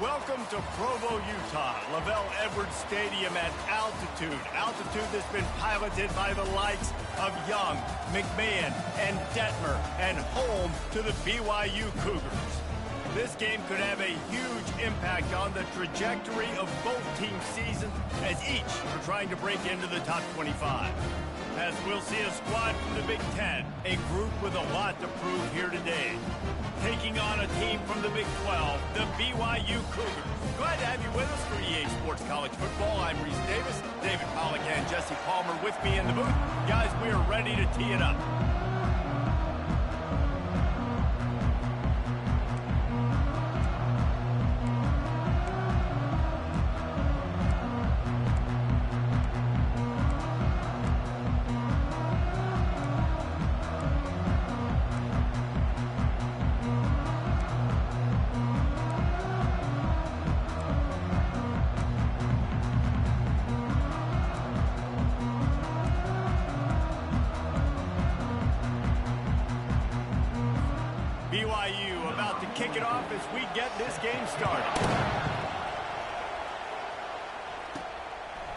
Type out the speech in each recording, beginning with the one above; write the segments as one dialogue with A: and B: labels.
A: Welcome to Provo, Utah, Lavelle Edwards Stadium at altitude. Altitude that's been piloted by the likes of Young, McMahon, and Detmer, and home to the BYU Cougars. This game could have a huge impact on the trajectory of both teams' seasons as each are trying to break into the top 25. As we'll see a squad from the Big Ten, a group with a lot to prove here today. Taking on a team from the Big 12, the BYU Cougars. Glad to have you with us for EA Sports College Football. I'm Reese Davis, David Pollack and Jesse Palmer with me in the booth. Guys, we are ready to tee it up. BYU about to kick it off as we get this game started.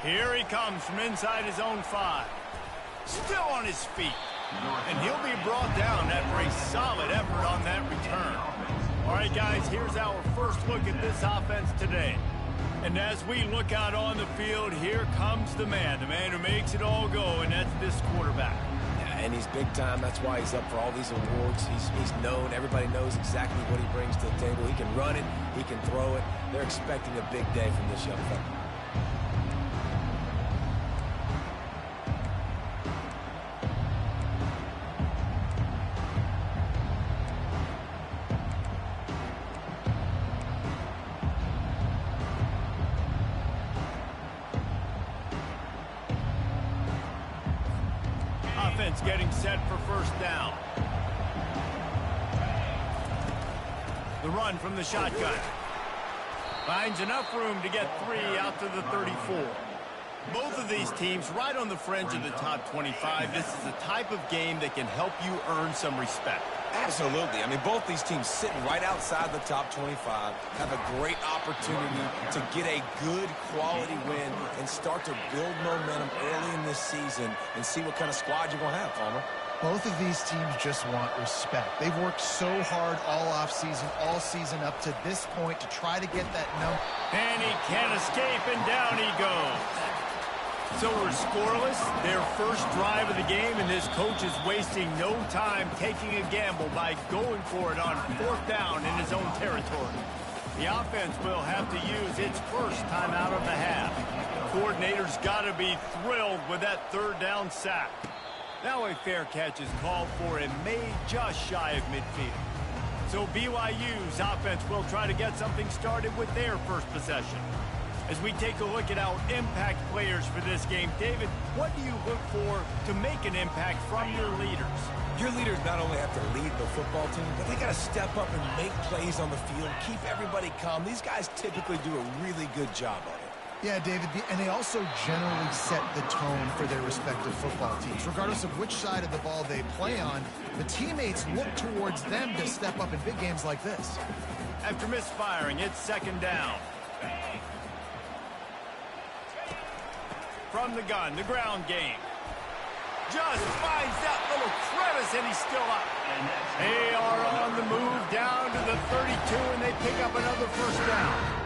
A: Here he comes from inside his own 5. Still on his feet. And he'll be brought down after a solid effort on that return. All right, guys, here's our first look at this offense today. And as we look out on the field, here comes the man who makes it all go, and that's this quarterback.
B: And he's big time. That's why he's up for all these awards. He's known. Everybody knows exactly what he brings to the table. He can run it. He can throw it. They're expecting a big day from this young fella.
A: Offense getting set for first down. The run from the shotgun. Finds enough room to get 3 out to the 34. Both of these teams right on the fringe of the top 25. This is the type of game that can help you earn some respect.
B: Absolutely. I mean, both these teams sitting right outside the top 25 have a great opportunity to get a good quality win and start to build momentum early in this season and see what kind of squad you're going to have, Palmer.
C: Both of these teams just want respect. They've worked so hard all offseason, all season up to this point to try to get that number.
A: And he can't escape, and down he goes. So we're scoreless, their first drive of the game, and this coach is wasting no time taking a gamble by going for it on 4th down in his own territory. The offense will have to use its first timeout of the half. Coordinator's got to be thrilled with that 3rd down sack. Now a fair catch is called for and made just shy of midfield. So BYU's offense will try to get something started with their first possession. As we take a look at our impact players for this game, David, what do you look for to make an impact from your leaders?
B: Your leaders not only have to lead the football team, but they got to step up and make plays on the field, keep everybody calm. These guys typically do a really good job on it.
C: Yeah, David, and they also generally set the tone for their respective football teams. Regardless of which side of the ball they play on, the teammates look towards them to step up in big games like this.
A: After misfiring, it's 2nd down. From the gun, the ground game. Just finds that little crevice, and he's still up. They are on the move down to the 32, and they pick up another first down.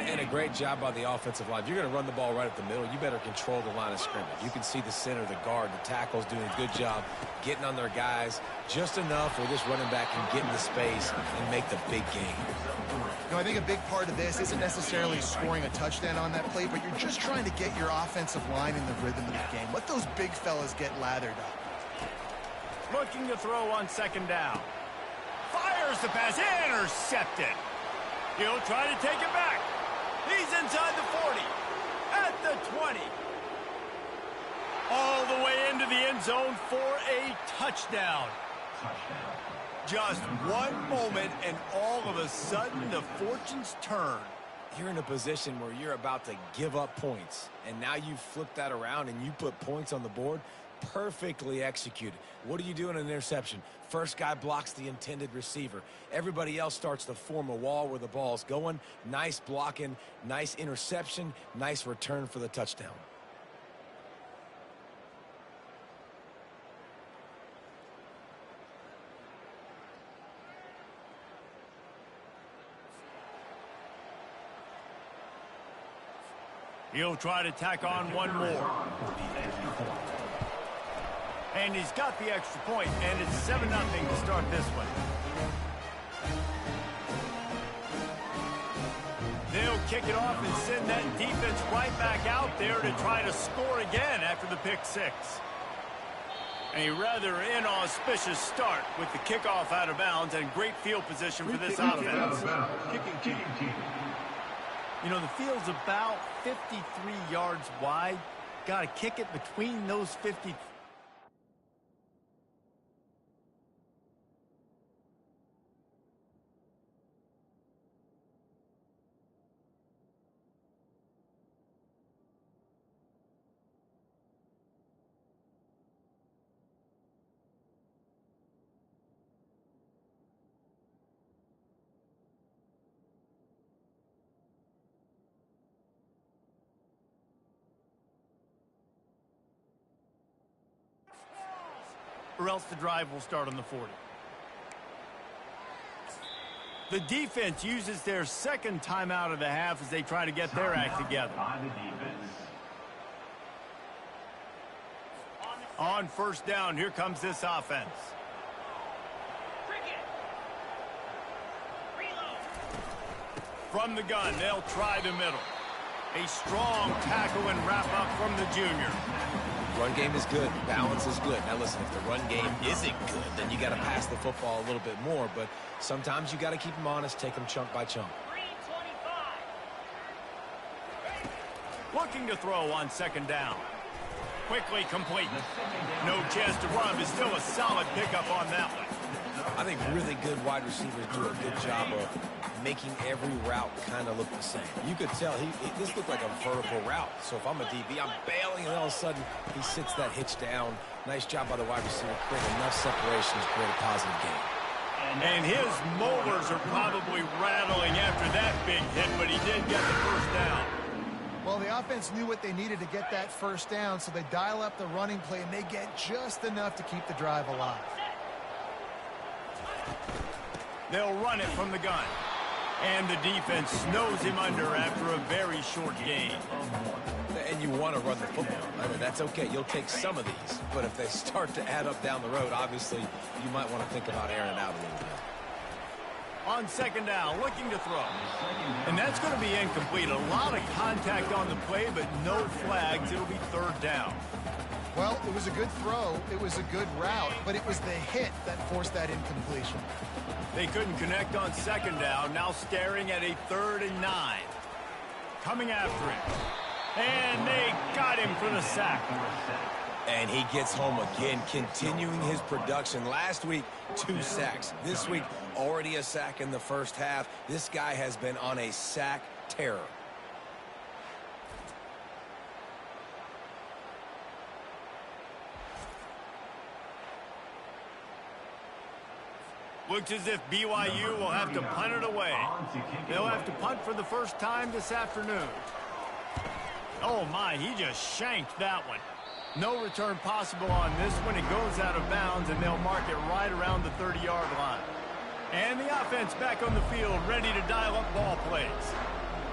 B: And a great job by the offensive line. If you're going to run the ball right at the middle, you better control the line of scrimmage. You can see the center, the guard, the tackles doing a good job getting on their guys just enough where this running back can get into space and make the big game.
C: You know, I think a big part of this isn't necessarily scoring a touchdown on that play, but you're just trying to get your offensive line in the rhythm of the game. Let those big fellas get lathered up.
A: Looking to throw on 2nd down. Fires the pass, intercepted. He'll try to take it back. He's inside the 40, at the 20. All the way into the end zone for a touchdown. Just one moment, and all of a sudden, the fortunes turn.
B: You're in a position where you're about to give up points, and now you flip that around and you put points on the board. perfectly executed. What do you do in an interception? First guy blocks the intended receiver. Everybody else starts to form a wall where the ball's going. Nice blocking, nice interception, nice return for the touchdown.
A: He'll try to tack on one more. And he's got the extra point, and it's 7-0 to start this one. They'll kick it off and send that defense right back out there to try to score again after the pick six. A rather inauspicious start with the kickoff out of bounds and great field position for this offense. You know, the field's about 53 yards wide. Got to kick it between those 50. Or else the drive will start on the 40. The defense uses their second timeout of the half as they try to get their act together. On first down, here comes this offense. From the gun, they'll try the middle. A strong tackle and wrap up from the junior.
B: Run game is good. Balance is good. Now, listen, if the run game isn't good, then you got to pass the football a little bit more. But sometimes you got to keep them honest, take them chunk by chunk.
A: Looking to throw on second down. Quickly complete. No chance to run, but still a solid pickup on that one.
B: I think really good wide receivers do a good job of making every route kind of look the same. You could tell this looked like a vertical route. So if I'm a DB, I'm bailing, and all of a sudden he sits that hitch down. Nice job by the wide receiver, create enough separation to create a positive gain.
A: And his molars are probably rattling after that big hit, but he did get the first down.
C: Well, the offense knew what they needed to get that first down, so they dial up the running play, and they get just enough to keep the drive alive.
A: They'll run it from the gun. And the defense snows him under after a very short gain.
B: And you want to run the football. I mean, that's okay. You'll take some of these. But if they start to add up down the road, obviously, you might want to think about airing it out a little bit.
A: On second down, looking to throw. And that's going to be incomplete. A lot of contact on the play, but no flags. It'll be third down.
C: Well, it was a good throw. It was a good route, but it was the hit that forced that incompletion.
A: They couldn't connect on second down. Now staring at a 3rd and 9. Coming after him. And they got him for the sack.
B: And he gets home again, continuing his production. Last week, 2 sacks. This week, already a sack in the first half. This guy has been on a sack terror.
A: Looks as if BYU will have to punt it away. They'll have to punt for the first time this afternoon. Oh, my, he just shanked that one. No return possible on this one. It goes out of bounds, and they'll mark it right around the 30-yard line. And the offense back on the field, ready to dial up ball plays.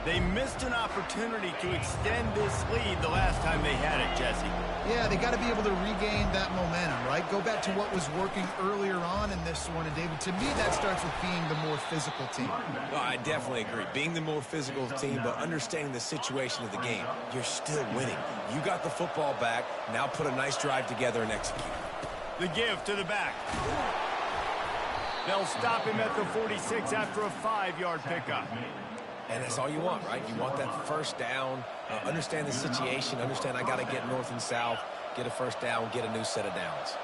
A: They missed an opportunity to extend this lead the last time they had it, Jesse.
C: Yeah, they got to be able to regain that momentum, right? Go back to what was working earlier on in this one. And, David, to me, that starts with being the more physical team.
B: No, I definitely agree. Being the more physical team, but understanding the situation of the game. You're still winning. You got the football back. Now put a nice drive together and execute.
A: The give to the back. They'll stop him at the 46 after a 5-yard pickup.
B: And that's all you want, right? You want that first down, understand the situation, understand I got to get north and south, get a first down, get a new set of downs.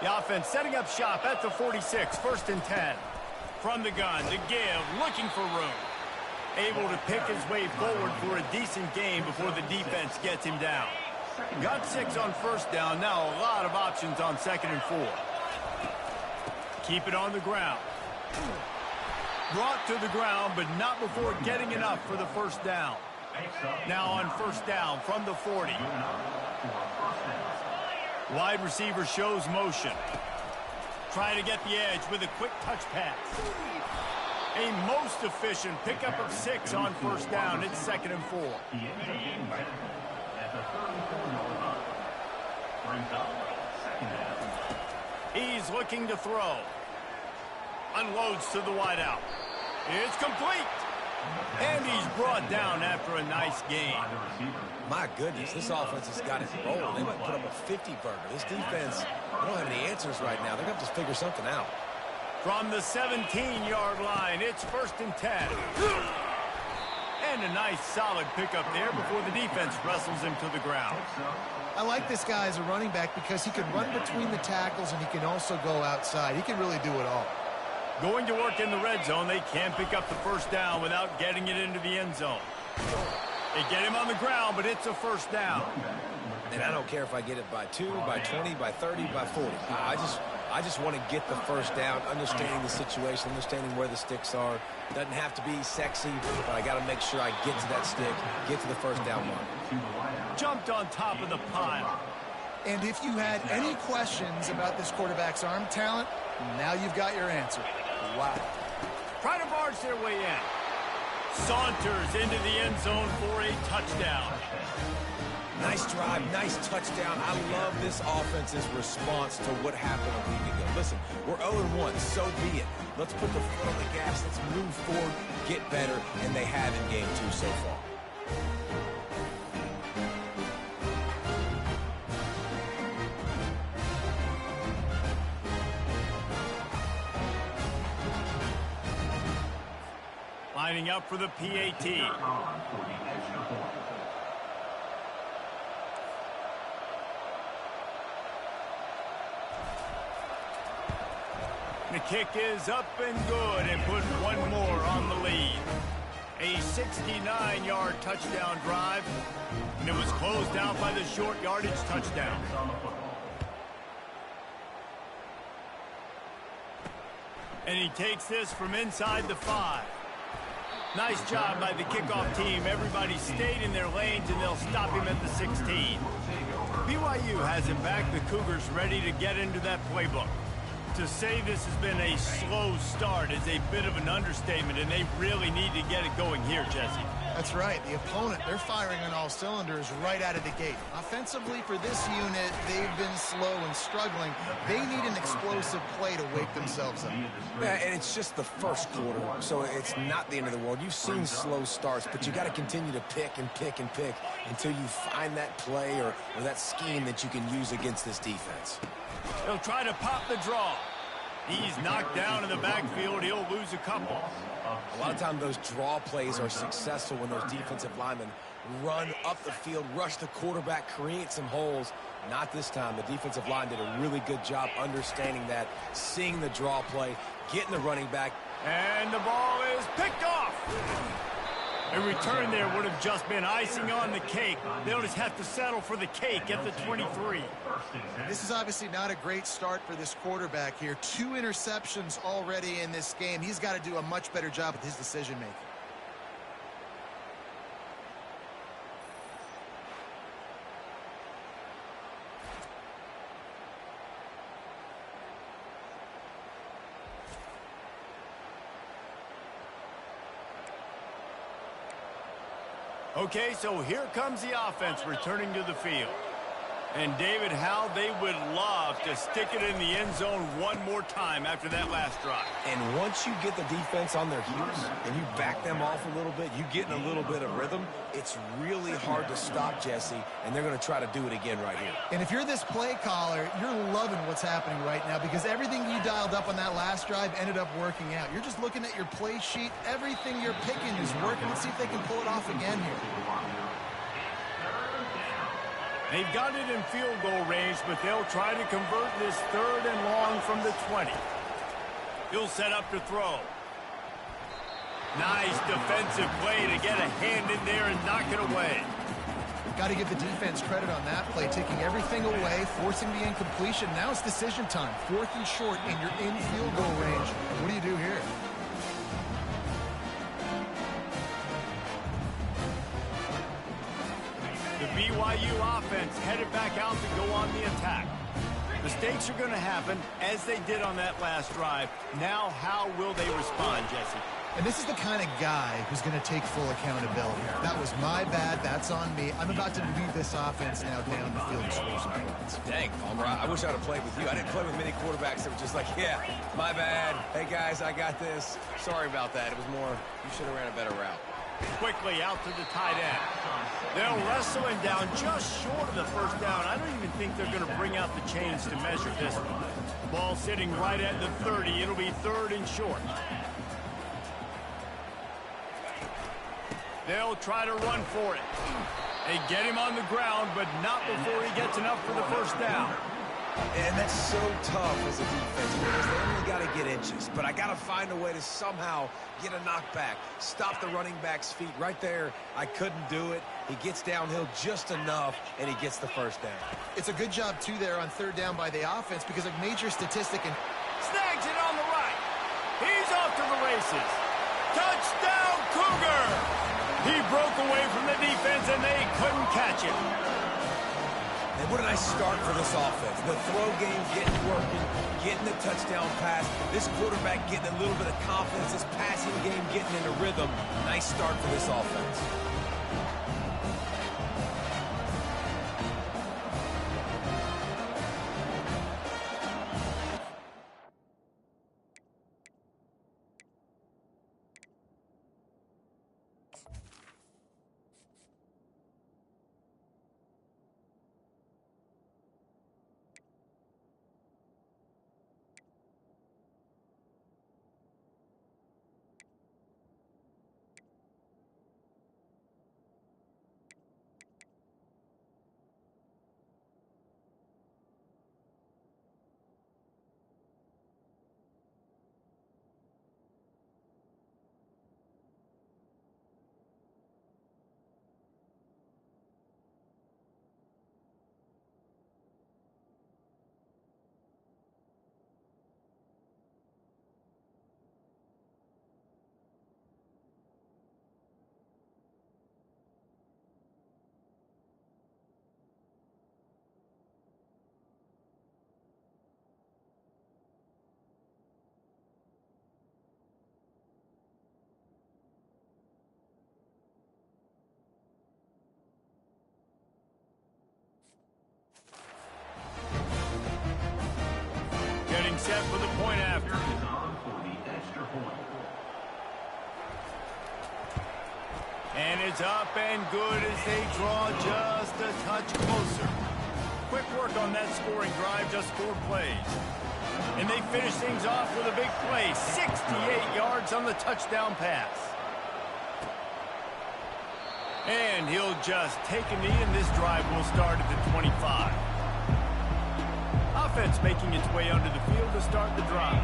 A: The offense setting up shop at the 46, 1st and 10. From the gun, the give, looking for room. Able to pick his way forward for a decent gain before the defense gets him down. Got 6 on first down. Now a lot of options on 2nd and 4. Keep it on the ground. Brought to the ground, but not before getting enough for the first down. Now on first down from the 40. Wide receiver shows motion. Trying to get the edge with a quick touch pass. A most efficient pickup of 6 on first down. It's 2nd and 4. He's looking to throw. Unloads to the wideout. It's complete. And he's brought down after a nice gain.
B: My goodness, this offense has got it rolling. They might put up a 50-burger. This defense, they don't have any answers right now. They're going to have to figure something out.
A: From the 17-yard line, it's 1st and 10. And a nice solid pickup there before the defense wrestles him to the ground.
C: I like this guy as a running back because he can run between the tackles and he can also go outside. He can really do it all.
A: Going to work in the red zone, they can't pick up the first down without getting it into the end zone. They get him on the ground, but it's a first down.
B: And I don't care if I get it by 2, by 20, by 30, by 40. I just want to get the first down, understanding the situation, understanding where the sticks are. Doesn't have to be sexy, but I got to make sure I get to that stick, get to the first down mark.
A: Jumped on top of the pile.
C: And if you had any questions about this quarterback's arm talent, now you've got your answer. Wow.
A: Try to barge their way in. Saunters into the end zone for a touchdown.
B: Nice drive, nice touchdown. I love this offense's response to what happened a week ago. Listen, we're 0-1, so be it. Let's put the foot on the gas. Let's move forward, get better, and they have in game 2 so far.
A: Lining up for the PAT. The kick is up and good and put one more on the lead. A 69-yard touchdown drive, and it was closed out by the short yardage touchdown. And he takes this from inside the 5. Nice job by the kickoff team. Everybody stayed in their lanes, and they'll stop him at the 16. BYU has him back. The Cougars ready to get into that playbook. To say this has been a slow start is a bit of an understatement, and they really need to get it going here, Jesse.
C: That's right. The opponent, they're firing on all cylinders right out of the gate. Offensively, for this unit, they've been slow and struggling. They need an explosive play to wake themselves up.
B: Yeah, and it's just the first quarter, so it's not the end of the world. You've seen slow starts, but you got to continue to pick and pick and pick until you find that play or that scheme that you can use against this defense.
A: He'll try to pop the draw. He's knocked down in the backfield. He'll lose a couple.
B: A lot of times those draw plays are successful when those defensive linemen run up the field, rush the quarterback, create some holes. Not this time. The defensive line did a really good job understanding that, seeing the draw play, getting the running back.
A: And the ball is picked off. A return there would have just been icing on the cake. They'll just have to settle for the cake at the 23.
C: This is obviously not a great start for this quarterback here. 2 interceptions already in this game. He's got to do a much better job with his decision-making.
A: Okay, so here comes the offense returning to the field. And David, how they would love to stick it in the end zone one more time after that last drive.
B: And once you get the defense on their heels and you back them off a little bit, you get in a little bit of rhythm, it's really hard to stop, Jesse, and they're going to try to do it again right here.
C: And if you're this play caller, you're loving what's happening right now because everything you dialed up on that last drive ended up working out. You're just looking at your play sheet. Everything you're picking is working. Let's see if they can pull it off again here.
A: They've got it in field goal range, but they'll try to convert this 3rd and long from the 20. He'll set up to throw. Nice defensive play to get a hand in there and knock it away.
C: Got to give the defense credit on that play, taking everything away, forcing the incompletion. Now it's decision time. 4th and short, and you're in field goal range. What do you do here?
A: The BYU offense headed back out to go on the attack. Mistakes are going to happen, as they did on that last drive. Now, how will they respond, Jesse?
C: And this is the kind of guy who's going to take full accountability. That was my bad. That's on me. I'm about to lead this offense now down the field and score some points.
B: Dang, Palmer, I wish I'd have played with you. I didn't play with many quarterbacks that were just like, yeah, my bad. Hey, guys, I got this. Sorry about that. It was more, you should have ran a better route.
A: Quickly out to the tight end. They'll wrestle him down just short of the first down. I don't even think they're going to bring out the chains to measure this one. Ball sitting right at the 30. It'll be 3rd and short. They'll try to run for it. They get him on the ground, but not before he gets enough for the first down.
B: And that's so tough as a defense because they only got to get inches. But I got to find a way to somehow get a knockback, stop the running back's feet right there. I couldn't do it. He gets downhill just enough, and he gets the first down.
C: It's a good job, too, there on 3rd down by the offense because a major statistic. And
A: snags it on the right. He's off to the races. Touchdown, Cougar! He broke away from the defense, and they couldn't catch him.
B: And what a nice start for this offense. The throw game getting working, getting the touchdown pass. This quarterback getting a little bit of confidence. This passing game getting into rhythm. Nice start for this offense.
A: Getting set for the point after. And it's up and good as they draw just a touch closer. Quick work on that scoring drive, just 4 plays. And they finish things off with a big play, 68 yards on the touchdown pass. And he'll just take a knee, and this drive will start at the 25. Offense making its way onto the field to start the drive.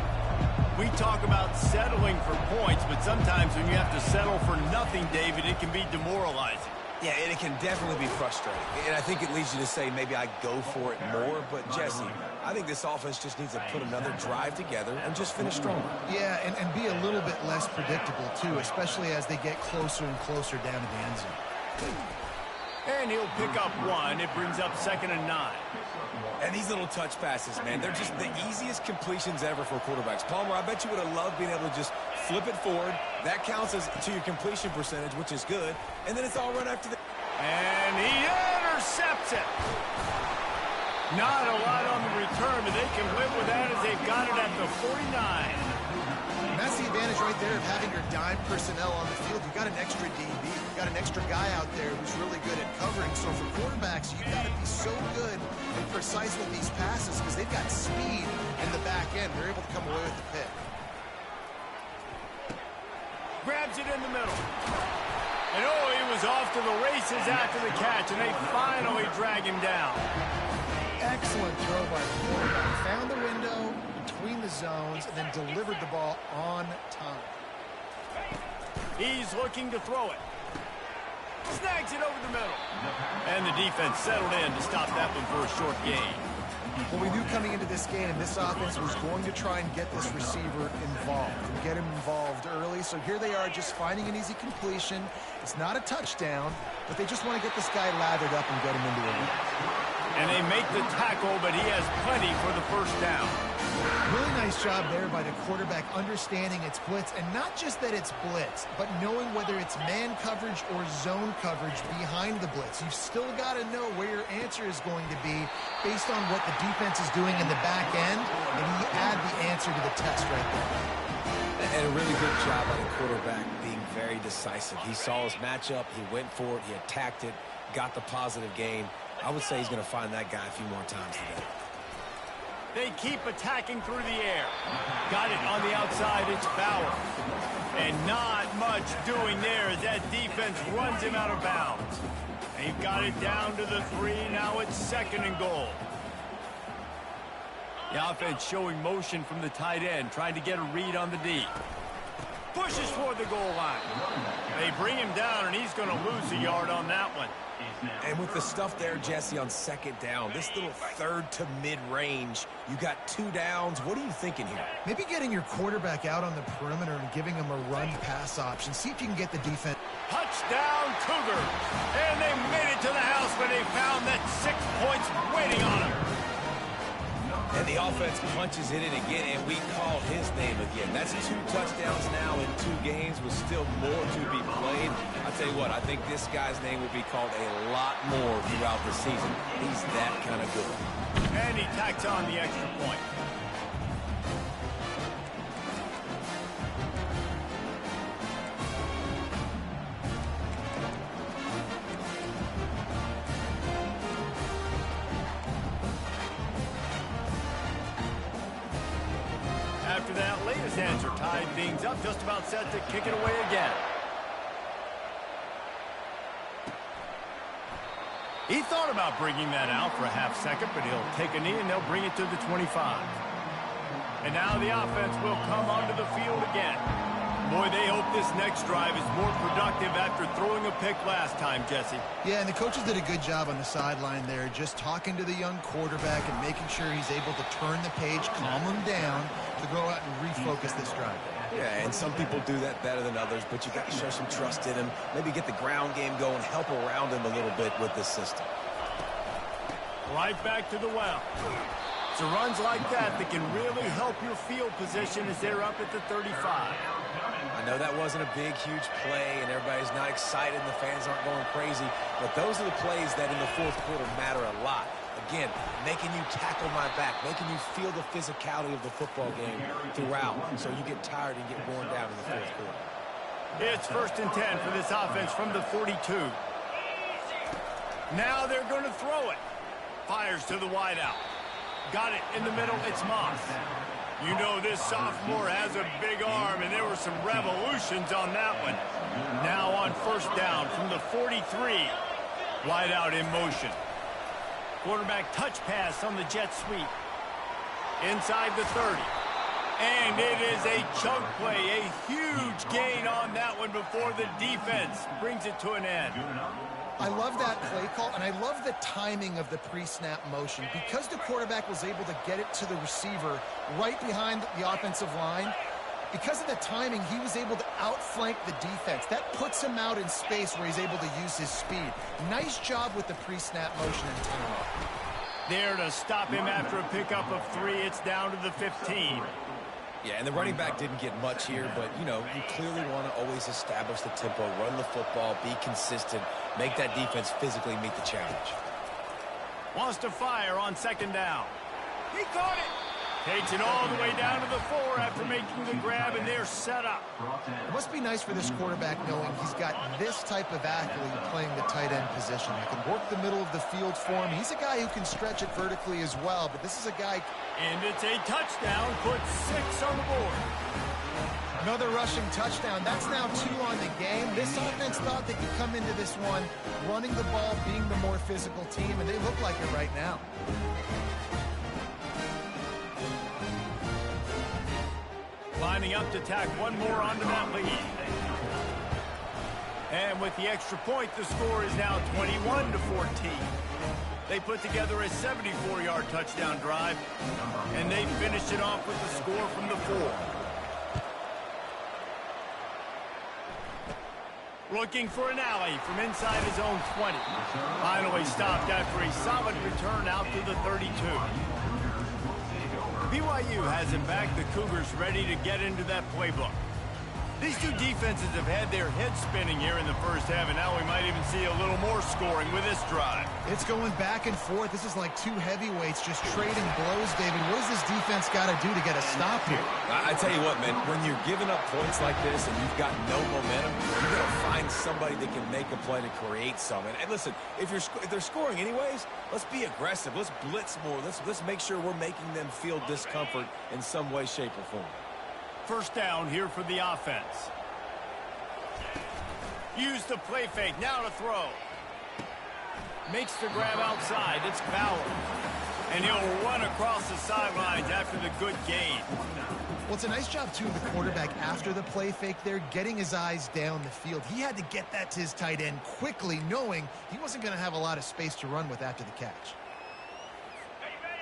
A: We talk about settling for points, but sometimes when you have to settle for nothing, David, it can be demoralizing.
B: Yeah, and it can definitely be frustrating. And I think it leads you to say maybe I go for it more. But, Jesse, I think this offense just needs to put another drive together and just finish stronger.
C: Yeah, and be a little bit less predictable, too, especially as they get closer and closer down to the end zone.
A: And he'll pick up 1. It brings up 2nd and 9.
B: And these little touch passes, man, they're just the easiest completions ever for quarterbacks. Palmer, I bet you would have loved being able to just flip it forward. That counts as to your completion percentage, which is good. And then it's all run after the...
A: And he intercepts it. Not a lot on the return, but they can live with that as they've got it at the 49.
C: And that's the advantage right there of having your dime personnel on the field. You've got an extra DB. You've got an extra guy out there who's really good at covering. So for quarterbacks, you've got to be so good and precise with these passes because they've got speed in the back end. They're able to come away with the pick.
A: Grabs it in the middle. And oh, he was off to the races after the catch, and they finally drag him down.
C: Excellent throw by the quarterback. Found the window between the zones and then delivered the ball on time.
A: He's looking to throw it. Snags it over the middle. And the defense settled in to stop that one for a short gain.
C: Well, we knew coming into this game, this offense was going to try and get this receiver involved and get him involved early. So here they are just finding an easy completion. It's not a touchdown, but they just want to get this guy lathered up and get him into a win.
A: And they make the tackle, but he has plenty for the first down.
C: Really nice job there by the quarterback understanding it's blitz, and not just that it's blitz, but knowing whether it's man coverage or zone coverage behind the blitz. You've still got to know where your answer is going to be based on what the defense is doing in the back end, and he add the answer to the test right there.
B: And a really good job by the quarterback being very decisive. He saw his matchup, he went for it, he attacked it, got the positive gain. I would say he's going to find that guy a few more times today.
A: They keep attacking through the air. Got it on the outside. It's Bauer. And not much doing there as that defense runs him out of bounds. They've got it down to the 3. Now it's 2nd and goal. The offense showing motion from the tight end, trying to get a read on the D. Pushes toward the goal line. They bring him down, and he's going to lose a yard on that one.
B: And with the stuff there, Jesse, on 2nd down, this little 3rd to mid-range, you got 2 downs. What are you thinking here?
C: Maybe getting your quarterback out on the perimeter and giving him a run-pass option. See if you can get the defense.
A: Touchdown, Cougar. And they made it to the house when they found that 6 points waiting on them.
B: And the offense punches it in again, and we call his name again. That's 2 touchdowns now in 2 games with still more to be played. I'll tell you what, I think this guy's name will be called a lot more throughout the season. He's that kind of good.
A: And he tacks on the extra point. After that latest answer tied things up, just about set to kick it away again. He thought about bringing that out for a half second, but he'll take a knee and they'll bring it to the 25. And now the offense will come onto the field again. Boy, they hope this next drive is more productive after throwing a pick last time, Jesse.
C: Yeah, and the coaches did a good job on the sideline there, just talking to the young quarterback and making sure he's able to turn the page, calm him down, to go out and refocus this drive.
B: Yeah, and some people do that better than others, but you got to show some trust in him. Maybe get the ground game going, help around him a little bit with this system.
A: Right back to the well. It's runs like that that can really help your field position as they're up at the 35.
B: I know that wasn't a big, huge play, and everybody's not excited, and the fans aren't going crazy, but those are the plays that in the 4th quarter matter a lot. Again, making you tackle my back, making you feel the physicality of the football game throughout, so you get tired and get worn down in the 4th quarter.
A: It's 1st and 10 for this offense from the 42. Now they're going to throw it. Fires to the wideout. Got it in the middle. It's Moss. You know this sophomore has a big arm, and there were some revolutions on that one. Now on 1st down from the 43. Wideout in motion. Quarterback touch pass on the jet sweep. Inside the 30. And it is a chunk play, a huge gain on that one before the defense brings it to an end.
C: I love that play call, and I love the timing of the pre-snap motion. Because the quarterback was able to get it to the receiver right behind the offensive line, because of the timing, he was able to outflank the defense. That puts him out in space where he's able to use his speed. Nice job with the pre-snap motion and timing.
A: There to stop him after a pickup of 3. It's down to the 15.
B: Yeah, and the running back didn't get much here, but, you know, you clearly want to always establish the tempo, run the football, be consistent, make that defense physically meet the challenge.
A: Wants to fire on 2nd down. He caught it. Takes it all the way down to the 4 after making the grab, and they're set up.
C: It must be nice for this quarterback knowing he's got this type of athlete playing the tight end position. He can work the middle of the field for him. He's a guy who can stretch it vertically as well, but this is a guy...
A: And it's a touchdown, puts 6 on the board.
C: Another rushing touchdown. That's now 2 on the game. This offense thought they could come into this one running the ball, being the more physical team, and they look like it right now.
A: Lining up to tack one more onto that lead. And with the extra point, the score is now 21-14. They put together a 74-yard touchdown drive, and they finished it off with the score from the 4. Looking for an alley from inside his own 20. Finally stopped after a solid return out to the 32. BYU has it back. The Cougars ready to get into that playbook. These two defenses have had their heads spinning here in the first half, and now we might even see a little more scoring with this drive.
C: It's going back and forth. This is like two heavyweights just trading blows, David. What does this defense got to do to get a stop here?
B: I tell you what, man, when you're giving up points like this and you've got no momentum, you're going to find somebody that can make a play to create something. And listen, if they're scoring anyways, let's be aggressive. Let's blitz more. Let's make sure we're making them feel discomfort in some way, shape, or form.
A: First down here for the offense. Use the play fake. Now to throw. Makes the grab outside. It's Bauer. And he'll run across the sidelines after the good gain.
C: Well, it's a nice job, too, of the quarterback after the play fake there, getting his eyes down the field. He had to get that to his tight end quickly, knowing he wasn't going to have a lot of space to run with after the catch.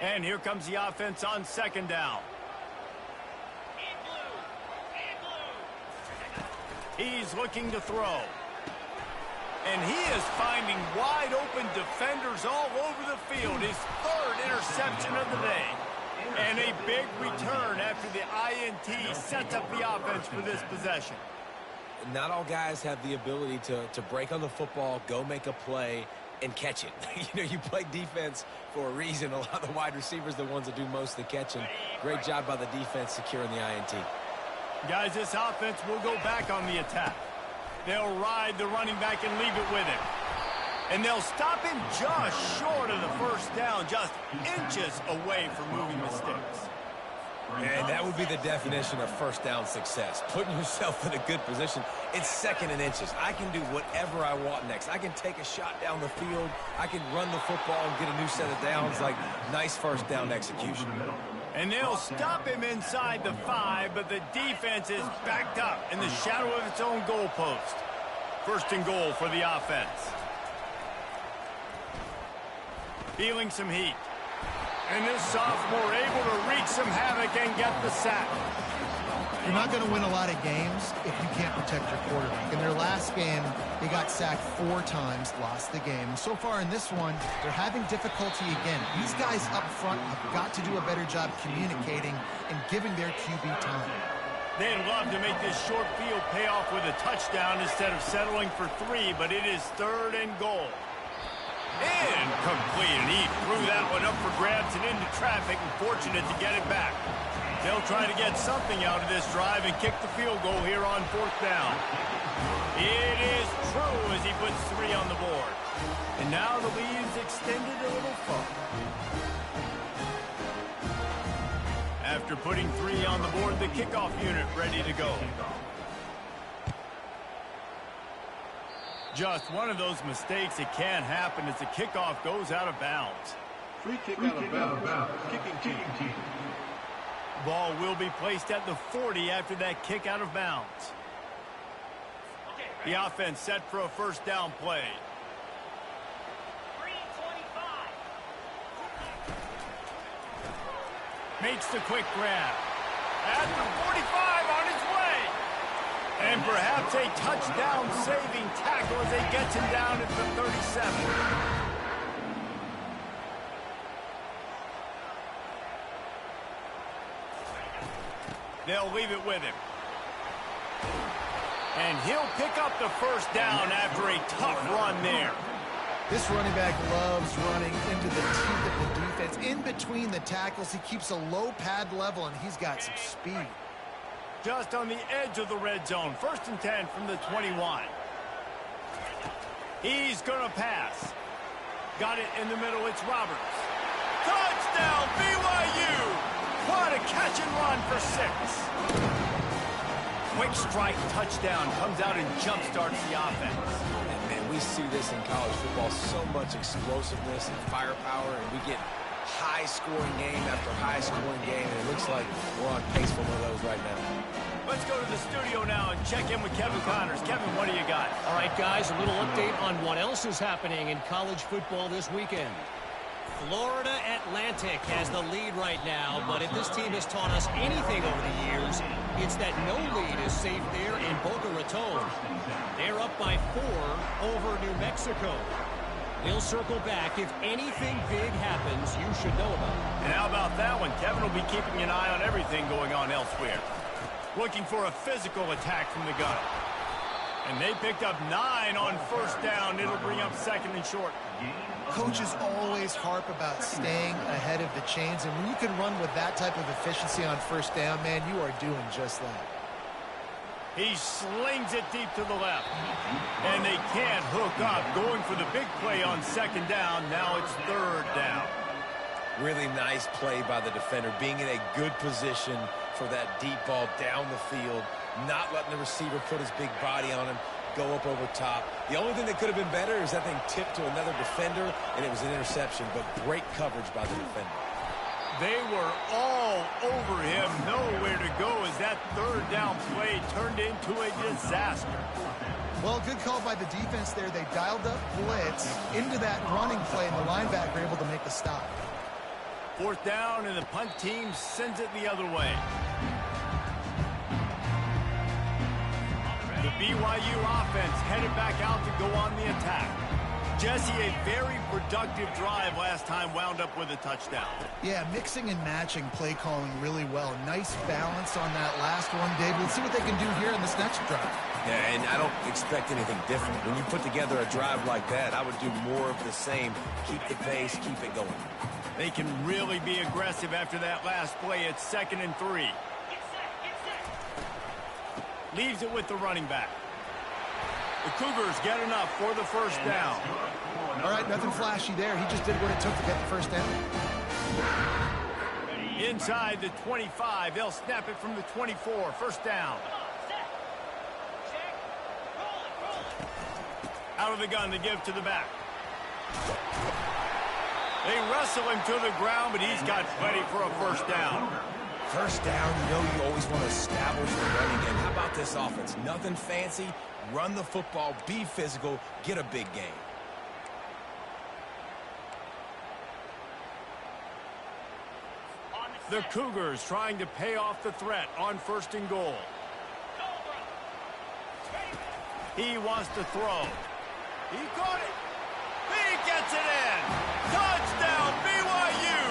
A: And here comes the offense on second down. He's looking to throw. And he is finding wide open defenders all over the field. His third interception of the day. And a big return after the INT sets up the offense for this possession.
B: Not all guys have the ability to break on the football, go make a play, and catch it. You play defense for a reason. A lot of the wide receivers are the ones that do most of the catching. Great job by the defense securing the INT.
A: Guys, this offense will go back on the attack. They'll ride the running back and leave it with him. And they'll stop him just short of the first down, just inches away from moving the sticks.
B: And that would be the definition of first down success. Putting yourself in a good position. It's second and inches. I can do whatever I want next. I can take a shot down the field. I can run the football and get a new set of downs. Like, nice first down execution.
A: And they'll stop him inside the 5, but the defense is backed up in the shadow of its own goalpost. First and goal for the offense. Feeling some heat. And this sophomore able to wreak some havoc and get the sack.
C: You're not going to win a lot of games if you can't protect your quarterback. In their last game, they got sacked 4 times, lost the game. And so far in this one, they're having difficulty again. These guys up front have got to do a better job communicating and giving their QB time.
A: They'd love to make this short field pay off with a touchdown instead of settling for 3, but it is third and goal. Incomplete, and he threw that one up for grabs and into traffic, and fortunate to get it back. They'll try to get something out of this drive and kick the field goal here on fourth down. It is true as he puts 3 on the board. And now the lead is extended a little further. After putting 3 on the board, the kickoff unit ready to go. Just one of those mistakes that can happen as the kickoff goes out of bounds.
D: Free kick out of bounds. Kicking team.
A: Ball will be placed at the 40 after that kick out of bounds. The offense set for a first down play. Makes the quick grab. At the 45 on his way. And perhaps a touchdown-saving tackle as they get him down at the 37. They'll leave it with him. And he'll pick up the first down after a tough run there.
C: This running back loves running into the teeth of the defense. In between the tackles, he keeps a low pad level, and he's got some speed.
A: Just on the edge of the red zone. First and 10 from the 21. He's going to pass. Got it in the middle. It's Roberts. Touchdown, BYU! What a catch and run for 6. Quick strike touchdown comes out and jump-starts the offense.
B: And man, we see this in college football, so much explosiveness and firepower, and we get high-scoring game after high-scoring game, and it looks like we're on pace for one of those right now.
A: Let's go to the studio now and check in with Kevin Connors. Kevin, what do you got?
E: All right, guys, a little update on what else is happening in college football this weekend. Florida Atlantic has the lead right now, but if this team has taught us anything over the years, it's that no lead is safe there in Boca Raton. They're up by 4 over New Mexico. We'll circle back. If anything big happens, you should know about it.
A: And how about that one? Kevin will be keeping an eye on everything going on elsewhere. Looking for a physical attack from the gun. And they picked up 9 on first down. It'll bring up 2nd and short.
C: Coaches always harp about staying ahead of the chains, and when you can run with that type of efficiency on first down, man, you are doing just that.
A: He slings it deep to the left. And they can't hook up. Going for the big play on 2nd down. Now it's 3rd down.
B: Really nice play by the defender, being in a good position for that deep ball down the field, not letting the receiver put his big body on him, go up over top. The only thing that could have been better is that thing tipped to another defender, and it was an interception, but great coverage by the defender.
A: They were all over him, nowhere to go as that 3rd down play turned into a disaster.
C: Well, good call by the defense there. They dialed up blitz into that running play, and the linebacker able to make the stop.
A: 4th down, and the punt team sends it the other way. The BYU offense headed back out to go on the attack. Jesse, a very productive drive last time, wound up with a touchdown.
C: Yeah, mixing and matching play calling really well. Nice balance on that last one, David. Let's see what they can do here in this next drive.
B: Yeah, and I don't expect anything different. When you put together a drive like that, I would do more of the same. Keep the pace, keep it going.
A: They can really be aggressive after that last play. It's 2nd and 3. Leaves it with the running back. The Cougars get enough for the first down.
C: All right, nothing flashy there. He just did what it took to get the first down.
A: Inside the 25. They'll snap it from the 24. First down. Out of the gun to give to the back. They wrestle him to the ground, but he's got plenty for a first down.
B: First down, you know you always want to establish the running game. How about this offense? Nothing fancy. Run the football, be physical, get a big game.
A: The Cougars trying to pay off the threat on 1st and goal. He wants to throw. He caught it. He gets it in. Touchdown, BYU.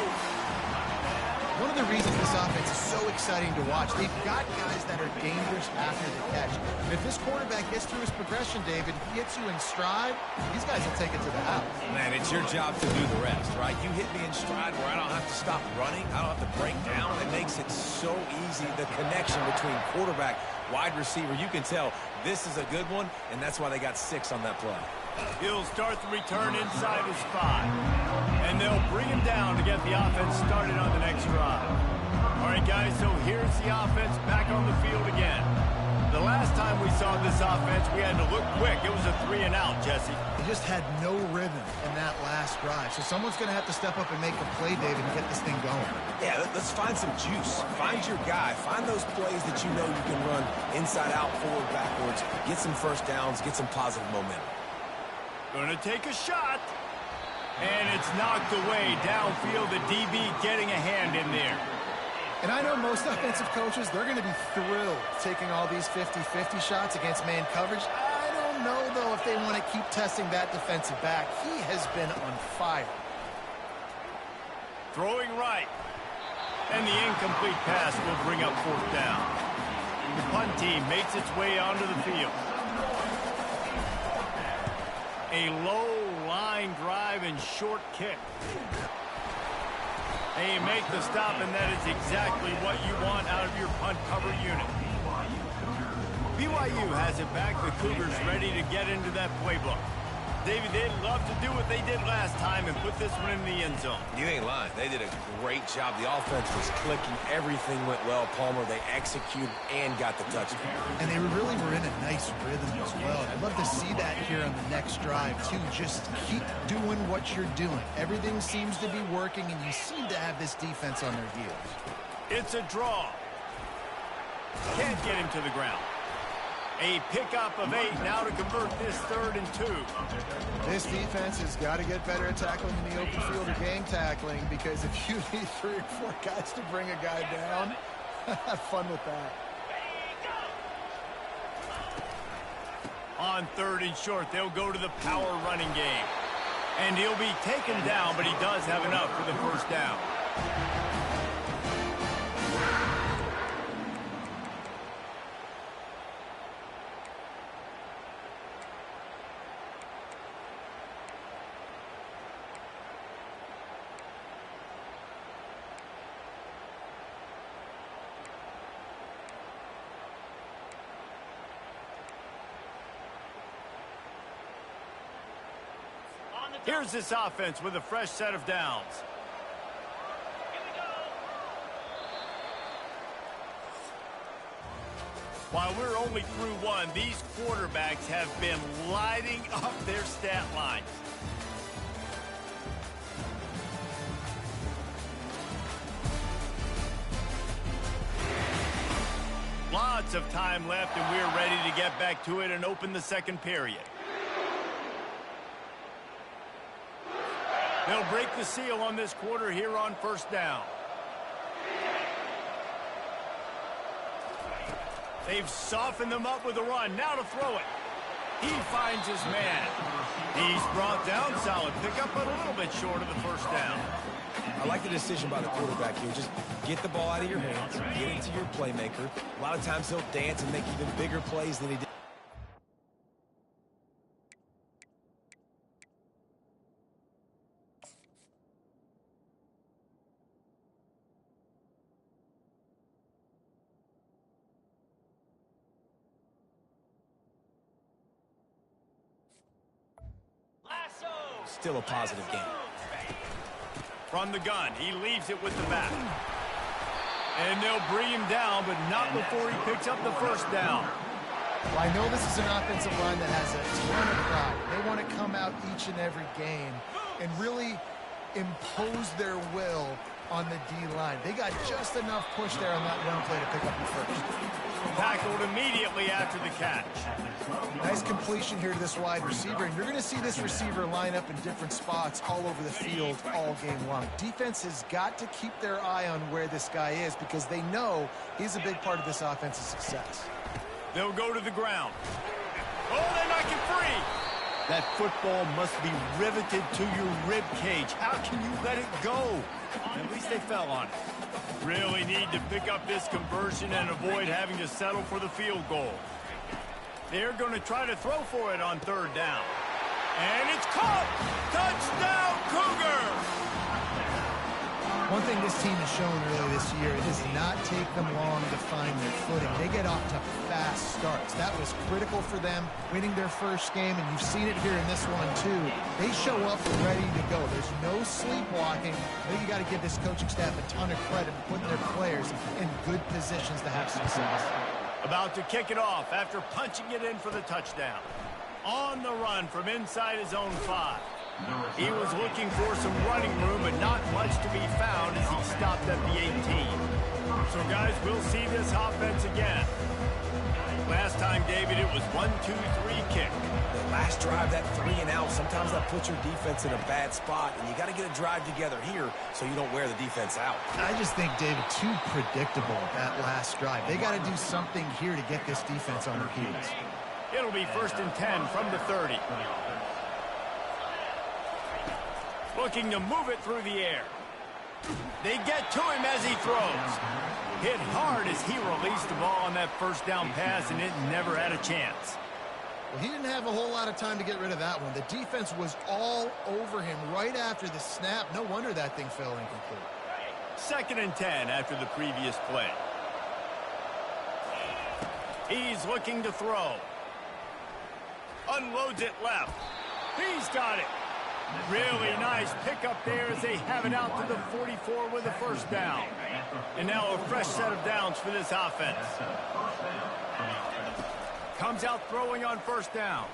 C: One of the reasons this offense is so exciting to watch, they've got guys that are dangerous after the catch. And if this quarterback gets through his progression, David, he hits you in stride, these guys will take it to the house.
B: Man, it's your job to do the rest, right? You hit me in stride where I don't have to stop running. I don't have to break down. It makes it so easy. The connection between quarterback, wide receiver, you can tell this is a good one, and that's why they got 6 on that play.
A: He'll start the return inside his 5. And they'll bring him down to get the offense started on the next drive. All right, guys, so here's the offense back on the field again. The last time we saw this offense, we had to look quick. It was a 3-and-out, Jesse.
C: They just had no rhythm in that last drive. So someone's going to have to step up and make a play, David, and get this thing going.
B: Yeah, let's find some juice. Find your guy. Find those plays that you know you can run inside out, forward, backwards. Get some first downs. Get some positive momentum.
A: Going to take a shot. And it's knocked away downfield. The DB getting a hand in there.
C: And I know most offensive coaches, they're going to be thrilled taking all these 50-50 shots against man coverage. I don't know, though, if they want to keep testing that defensive back. He has been on fire.
A: Throwing right. And the incomplete pass will bring up 4th down. The punt team makes its way onto the field. A low line drive and short kick. They make the stop, and that is exactly what you want out of your punt cover unit. BYU has it back. The Cougars ready to get into that playbook. David, they'd love to do what they did last time and put this one in the end zone.
B: You ain't lying. They did a great job. The offense was clicking. Everything went well. Palmer, they executed and got the touchdown.
C: And they really were in a nice rhythm as well. And I'd love to see that here on the next drive, too. Just keep doing what you're doing. Everything seems to be working, and you seem to have this defense on their heels.
A: It's a draw. Can't get him to the ground. A pickup of 8 now to convert this 3rd and 2.
C: This defense has got to get better at tackling in the open field or gang tackling, because if you need 3 or 4 guys to bring a guy down, have fun with that.
A: On 3rd and short, they'll go to the power running game. And he'll be taken down, but he does have enough for the first down. Here's this offense with a fresh set of downs. While we're only through 1, these quarterbacks have been lighting up their stat lines. Lots of time left, and we're ready to get back to it and open the second period. They'll break the seal on this quarter here on first down. They've softened them up with a run. Now to throw it. He finds his man. He's brought down solid pickup, but a little bit short of the first down.
B: I like the decision by the quarterback here. Just get the ball out of your hands, get it to your playmaker. A lot of times he'll dance and make even bigger plays than he did. Still a positive game.
A: From the gun, he leaves it with the back. And they'll bring him down, but not before he picks up the first down.
C: Well, I know this is an offensive line that has a ton of pride. They want to come out each and every game and really impose their will on the D-line. They got just enough push there on that run play to pick up the first.
A: Tackled immediately after the catch.
C: Nice completion here to this wide receiver, and you're going to see this receiver line up in different spots all over the field all game long. Defense has got to keep their eye on where this guy is, because they know he's a big part of this offense's success.
A: They'll go to the ground. Oh, they knock it free. That football must be riveted to your rib cage. How can you let it go? At least they fell on it. Really need to pick up this conversion and avoid having to settle for the field goal. They're going to try to throw for it on 3rd down. And it's caught! Touchdown, Cougar!
C: One thing this team has shown early this year, it does not take them long to find their footing. They get off to fast starts. That was critical for them, winning their first game, and you've seen it here in this one too. They show up ready to go. There's no sleepwalking. I think you got to give this coaching staff a ton of credit for putting their players in good positions to have success.
A: About to kick it off after punching it in for the touchdown. On the run from inside his own 5. He was looking for some running room, but not much to be found as he stopped at the 18. So, guys, we'll see this offense again. Last time, David, it was 1-2-3 kick.
B: The last drive, that 3 and out, sometimes that puts your defense in a bad spot, and you got to get a drive together here so you don't wear the defense out.
C: I just think, David, too predictable that last drive. They got to do something here to get this defense on their heels.
A: It'll be 1st and 10 from the 30. Looking to move it through the air. They get to him as he throws. Hit hard as he released the ball on that first down pass, and it never had a chance.
C: Well, he didn't have a whole lot of time to get rid of that one. The defense was all over him right after the snap. No wonder that thing fell incomplete.
A: 2nd and 10 after the previous play. He's looking to throw. Unloads it left. He's got it. Really nice pickup there as they have it out to the 44 with a first down. And now a fresh set of downs for this offense. Comes out throwing on first down.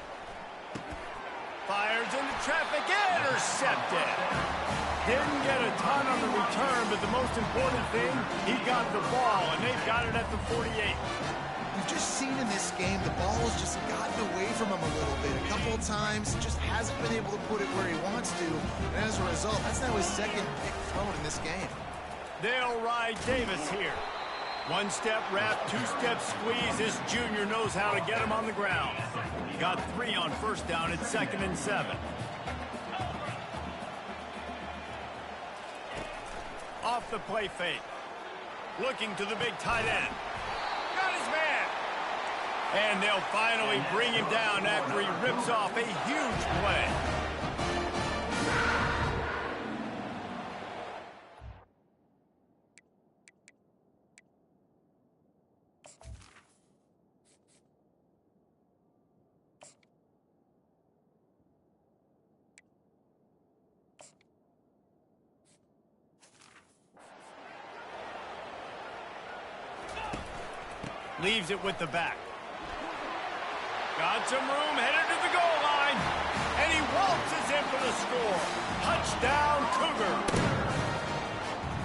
A: Fires into traffic, intercepted. Didn't get a ton on the return, but the most important thing, he got the ball, and they've got it at the 48.
C: We've just seen in this game the ball ball's just gotten away from him a little bit. A couple of times, just hasn't been able to put it where he wants to. And as a result, that's now his second pick thrown in this game.
A: They'll ride Davis here. One-step wrap, two-step squeeze. This junior knows how to get him on the ground. Got 3 on first down at 2nd and 7. Off the play fake. Looking to the big tight end. Got his man. And they'll finally bring him down after he rips off a huge play. Leaves it with the back. Got some room, headed to the goal line. And he waltzes in for the score. Touchdown, Cougar.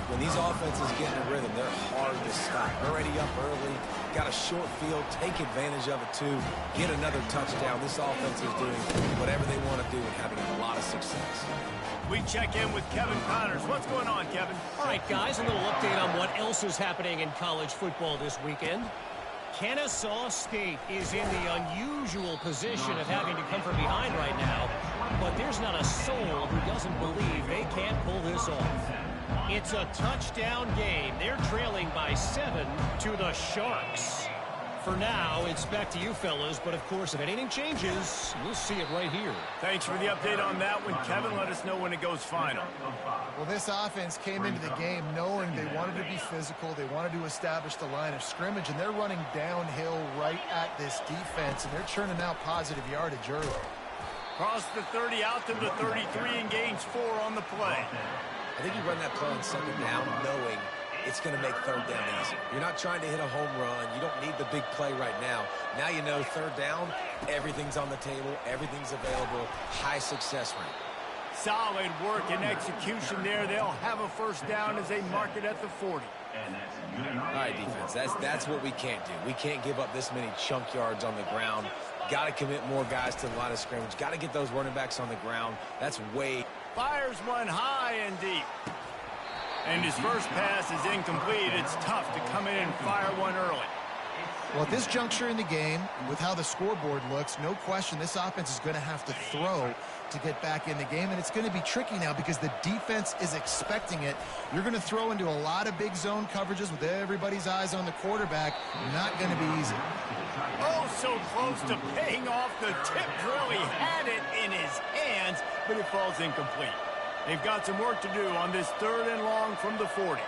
B: When these offenses get in a rhythm, they're hard to stop. Already up early, got a short field, take advantage of it too, get another touchdown. This offense is doing whatever they want to do and having a lot of success.
A: We check in with Kevin Connors. What's going on, Kevin?
E: All right, guys, a little update on what else is happening in college football this weekend. Kennesaw State is in the unusual position of having to come from behind right now, but there's not a soul who doesn't believe they can't pull this off. It's a touchdown game. They're trailing by 7 to the Sharks. For now, it's back to you fellas, but of course, if anything changes, we'll see it right here.
A: Thanks for the update on that one, Kevin. Let us know when it goes final.
C: Well, this offense came into the game knowing they wanted to be physical. They wanted to establish the line of scrimmage, and they're running downhill right at this defense, and they're churning out positive yardage early.
A: Cross the 30 out to the 33 and gains 4 on the play.
B: I think you run that play on 2nd down knowing it's going to make 3rd down easy. You're not trying to hit a home run. You don't need the big play right now. Now you know 3rd down, everything's on the table, everything's available, high success rate.
A: Solid work and execution there. They'll have a first down as they mark it at the 40.
B: All right, defense, that's what we can't do. We can't give up this many chunk yards on the ground. Got to commit more guys to the line of scrimmage. Got to get those running backs on the ground. That's way...
A: Fires one high and deep. And his first pass is incomplete. It's tough to come in and fire one early.
C: Well, at this juncture in the game, with how the scoreboard looks, no question this offense is going to have to throw to get back in the game, and it's going to be tricky now because the defense is expecting it. You're going to throw into a lot of big zone coverages with everybody's eyes on the quarterback. Not going to be easy.
A: Oh, so close to paying off. The tip drill. He had it in his hands, but it falls incomplete. They've got some work to do on this 3rd and long from the 40.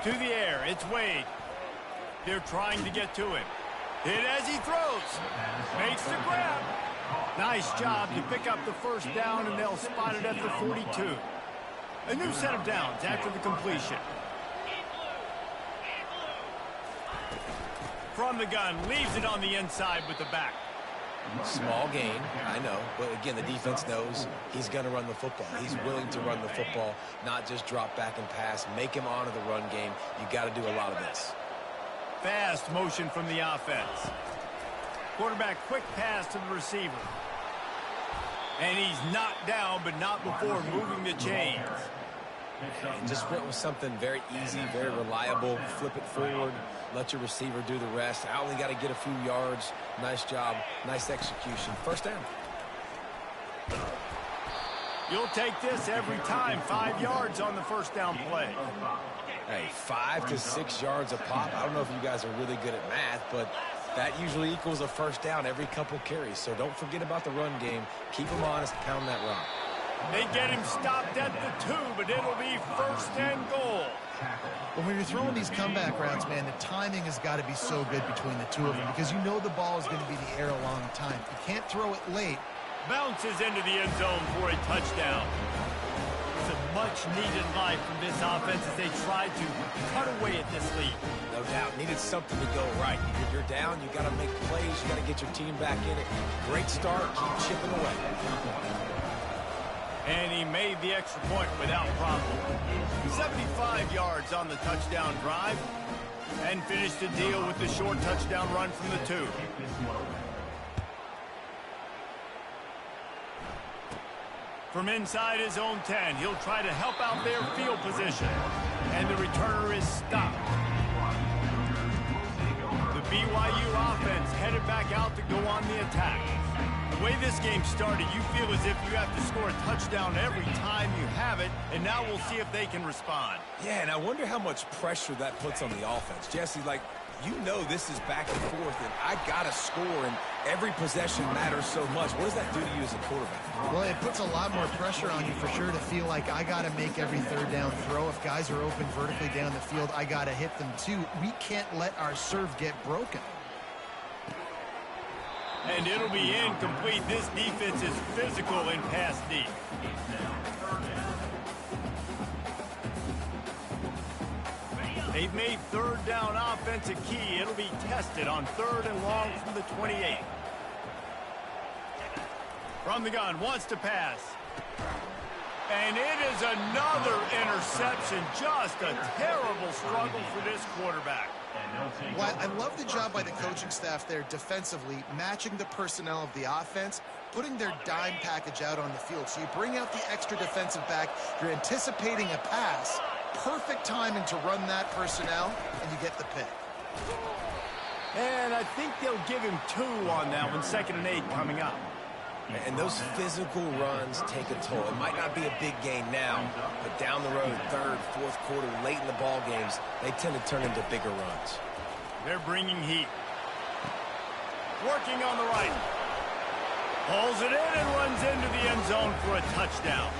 A: To the air, it's Wade. They're trying to get to him. Hit as he throws. Makes the grab. Nice job to pick up the first down, and they'll spot it at the 42. A new set of downs after the completion. From the gun, leaves it on the inside with the back.
B: Small gain, I know, but again, the defense knows he's going to run the football. He's willing to run the football, not just drop back and pass, make him honor the run game. You got to do a lot of this.
A: Fast motion from the offense. Quarterback quick pass to the receiver. And he's knocked down, but not before moving the chains.
B: And just sprint with something very easy, very reliable. Flip it forward. Let your receiver do the rest. I only got to get a few yards. Nice job. Nice execution. First down.
A: You'll take this every time. 5 yards on the first down play.
B: Hey, 5 to 6 yards a pop. I don't know if you guys are really good at math, but that usually equals a first down every couple carries. So don't forget about the run game. Keep them honest. Pound that rock.
A: They get him stopped at the 2, but it'll be 1st and goal.
C: Well, when you're throwing these comeback routes, man, the timing has got to be so good between the two of them because you know the ball is going to be in the air a long time. You can't throw it late.
A: Bounces into the end zone for a touchdown. It's a much-needed life from this offense as they try to cut away at this lead.
B: No doubt. Needed something to go right. If you're down, you got to make plays. You got to get your team back in it. Great start. Keep chipping away.
A: And he made the extra point without problem. 75 yards on the touchdown drive. And finished the deal with the short touchdown run from the 2. From inside his own 10, he'll try to help out their field position. And the returner is stopped. The BYU offense headed back out to go on the attack. The way this game started, you feel as if you have to score a touchdown every time you have it, and now we'll see if they can respond.
B: Yeah, and I wonder how much pressure that puts on the offense. Jesse, like, you know this is back and forth, and I got to score, and every possession matters so much. What does that do to you as a quarterback?
C: Well, it puts a lot more pressure on you for sure to feel like I got to make every third down throw. If guys are open vertically down the field, I got to hit them too. We can't let our serve get broken.
A: And it'll be incomplete. This defense is physical in pass deep. They've made third down offense a key. It'll be tested on 3rd and long from the 28. From the gun, wants to pass. And it is another interception. Just a terrible struggle for this quarterback.
C: Well, I love the job by the coaching staff there defensively, matching the personnel of the offense, putting their dime package out on the field. So you bring out the extra defensive back, you're anticipating a pass, perfect timing to run that personnel, and you get the pick.
A: And I think they'll give him 2 on that one, 2nd and 8 coming up.
B: And those physical runs take a toll. It might not be a big gain now, but down the road, 3rd, 4th quarter, late in the ball games, they tend to turn into bigger runs.
A: They're bringing heat. Working on the right. Pulls it in and runs into the end zone for a touchdown.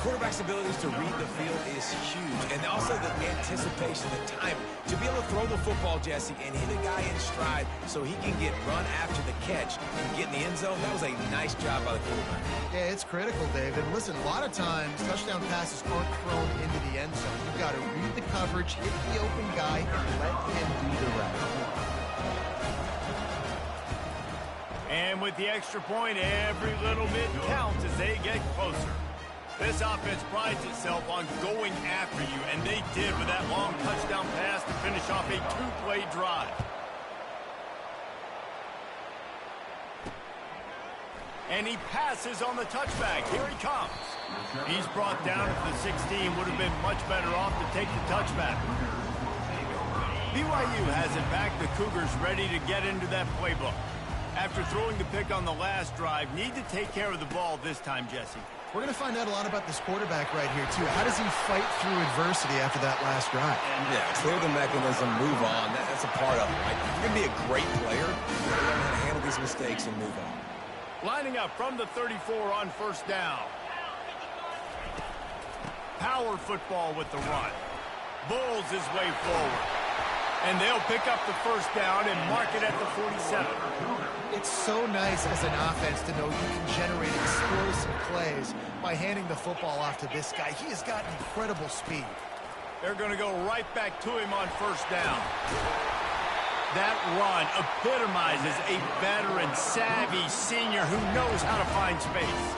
B: Quarterback's abilities to read the field is huge, and also the anticipation, the time to be able to throw the football, Jesse, and hit a guy in stride so he can get run after the catch and get in the end zone. That was a nice job by the quarterback.
C: Yeah, it's critical, David. Listen, a lot of times touchdown passes aren't thrown into the end zone. You've got to read the coverage, hit the open guy, and let him do the rest.
A: And with the extra point, every little bit counts as they get closer. This offense prides itself on going after you, and they did with that long touchdown pass to finish off a 2-play drive. And he passes on the touchback. Here he comes. He's brought down at the 16. Would have been much better off to take the touchback. BYU has it back. The Cougars ready to get into that playbook. After throwing the pick on the last drive, need to take care of the ball this time, Jesse.
C: We're going to find out a lot about this quarterback right here, too. How does he fight through adversity after that last drive?
B: Yeah, clear the mechanism, move on. That's a part of it, right? You're going to be a great player. You got to learn how to handle these mistakes and move on.
A: Lining up from the 34 on 1st down. Power football with the run. Bulls his way forward. And they'll pick up the 1st down and mark it at the 47.
C: It's so nice as an offense to know you can generate explosive plays by handing the football off to this guy. He has got incredible speed.
A: They're going to go right back to him on 1st down. That run epitomizes a veteran, savvy senior who knows how to find space.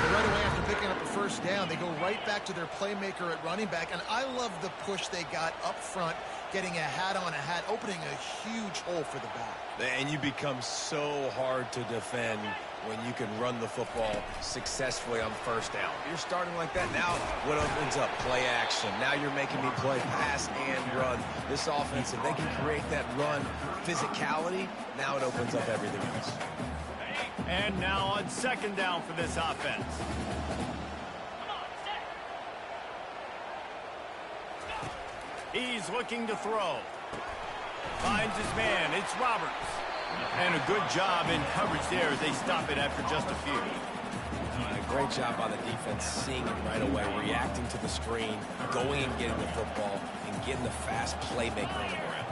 C: And right away after picking up the 1st down, they go right back to their playmaker at running back. And I love the push they got up front, getting a hat on a hat, opening a huge hole for the back.
B: And you become so hard to defend when you can run the football successfully on 1st down. You're starting like that. Now what opens up? Play action. Now you're making me play pass and run. This offense, if they can create that run physicality, now it opens up everything else.
A: And now on 2nd down for this offense. He's looking to throw. Finds his man. It's Roberts. And a good job in coverage there as they stop it after just a few.
B: Great job by the defense, seeing it right away, reacting to the screen, going and getting the football, and getting the fast playmaker on the ground.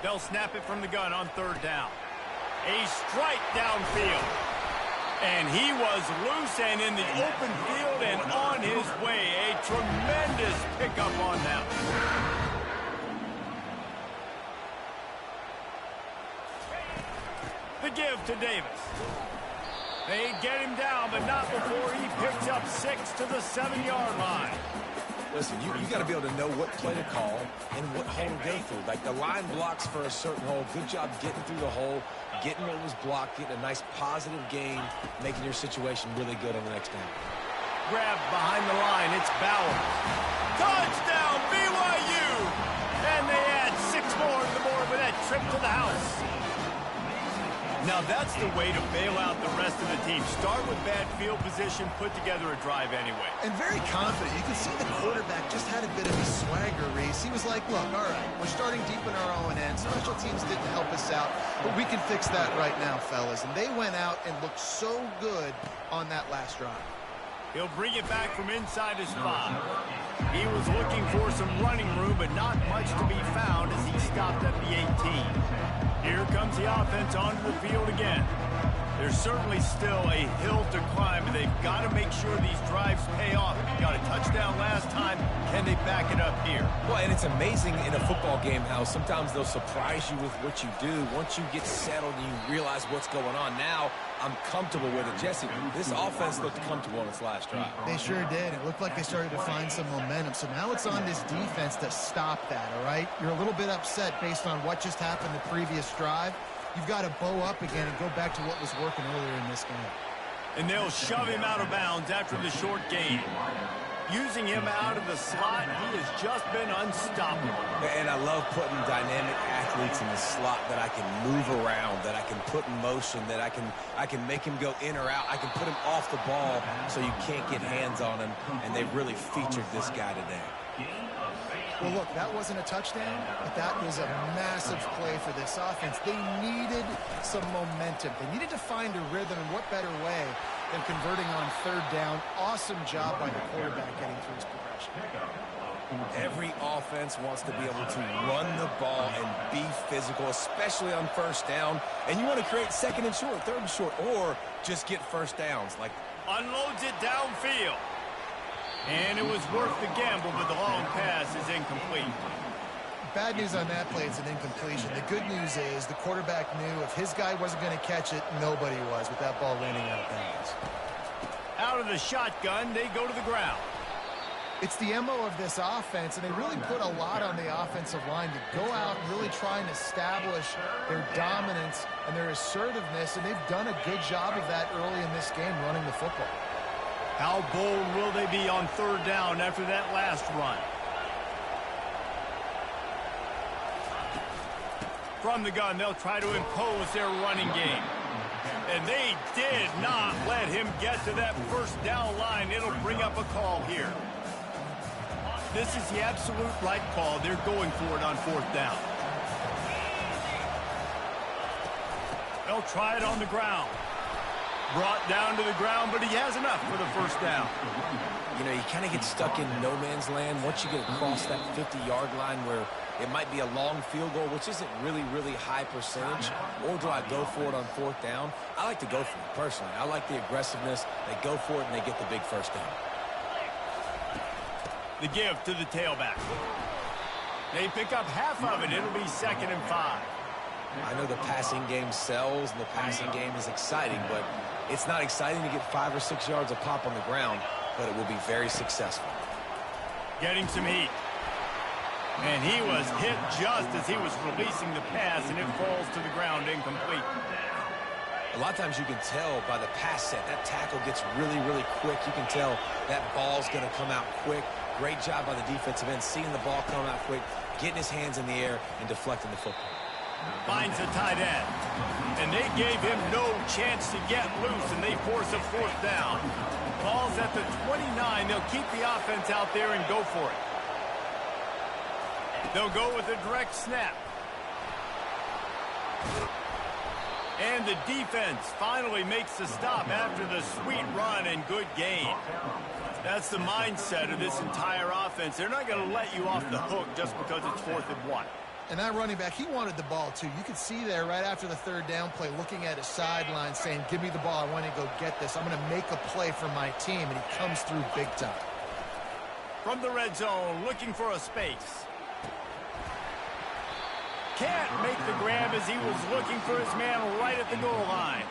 A: They'll snap it from the gun on 3rd down. A strike downfield. And he was loose and in the open field and on his way. A tremendous pickup on that. The give to Davis. They get him down, but not before he picks up 6 to the 7-yard line.
B: Listen, you got to be able to know what play to call and what hole to go through. Like the line blocks for a certain hole. Good job getting through the hole, getting what was blocked, getting a nice positive gain, making your situation really good on the next down.
A: Grab behind the line. It's Bauer. Touchdown, BYU! And they add 6 more to the board with that trip to the house. Now that's the way to bail out the rest of the team. Start with bad field position, put together a drive anyway.
C: And very confident. You can see the quarterback just had a bit of a swagger, Reese. He was like, look, all right, we're starting deep in our own end. Special teams didn't help us out, but we can fix that right now, fellas. And they went out and looked so good on that last drive.
A: He'll bring it back from inside his 5. He was looking for some running room, but not much to be found as he stopped at the 18. Here comes the offense onto the field again. There's certainly still a hill to climb, but they've got to make sure these drives pay off. Got a touchdown last time. Can they back it up here?
B: Well, and it's amazing in a football game how sometimes they'll surprise you with what you do. Once you get settled and you realize what's going on, now I'm comfortable with it. Jesse, this offense looked comfortable on its last drive.
C: They sure did. It looked like they started to find some momentum. So now it's on this defense to stop that, all right? You're a little bit upset based on what just happened the previous drive. You've got to bow up again and go back to what was working earlier in this game.
A: And they'll shove him out of bounds after the short gain. Using him out of the slot, he has just been unstoppable.
B: And I love putting dynamic athletes in the slot that I can move around, that I can put in motion, that I can make him go in or out. I can put him off the ball so you can't get hands on him, and they've really featured this guy today.
C: Well, look, that wasn't a touchdown, but that was a massive play for this offense. They needed some momentum. They needed to find a rhythm, and what better way than converting on 3rd down. Awesome job by the quarterback getting through his progression.
B: Every offense wants to be able to run the ball and be physical, especially on 1st down. And you want to create 2nd and short, 3rd and short, or just get 1st downs. Like
A: unloads it downfield. And it was worth the gamble, but the long pass is incomplete.
C: Bad news on that play, it's an incompletion. The good news is the quarterback knew if his guy wasn't going to catch it, nobody was with that ball landing out of bounds.
A: Out of the shotgun, they go to the ground.
C: It's the MO of this offense, and they really put a lot on the offensive line to go out and really try and establish their dominance and their assertiveness, and they've done a good job of that early in this game running the football.
A: How bold will they be on 3rd down after that last run? From the gun, they'll try to impose their running game. And they did not let him get to that 1st down line. It'll bring up a call here. This is the absolute right call. They're going for it on 4th down. They'll try it on the ground. Brought down to the ground, but he has enough for the 1st down.
B: You know, you kind of get stuck in no man's land once you get across that 50-yard line where it might be a long field goal, which isn't really high percentage. Or do I go for it on 4th down? I like to go for it, personally. I like the aggressiveness. They go for it, and they get the big 1st down.
A: The give to the tailback. They pick up half of it. It'll be 2nd and 5.
B: I know the passing game sells, and the passing game is exciting, but it's not exciting to get 5 or 6 yards a pop on the ground, but it will be very successful.
A: Getting some heat. And he was hit just as he was releasing the pass, and it falls to the ground incomplete.
B: A lot of times you can tell by the pass set, that tackle gets really quick. You can tell that ball's going to come out quick. Great job by the defensive end, seeing the ball come out quick, getting his hands in the air, and deflecting the football.
A: Finds a tight end. And they gave him no chance to get loose, and they force a 4th down. Ball's at the 29. They'll keep the offense out there and go for it. They'll go with a direct snap. And the defense finally makes the stop after the sweet run and good gain. That's the mindset of this entire offense. They're not going to let you off the hook just because it's 4th and 1.
C: And that running back, he wanted the ball, too. You could see there right after the 3rd down play, looking at his sideline, saying, give me the ball. I want to go get this. I'm going to make a play for my team. And he comes through big time.
A: From the red zone, looking for a space. Can't make the grab as he was looking for his man right at the goal line.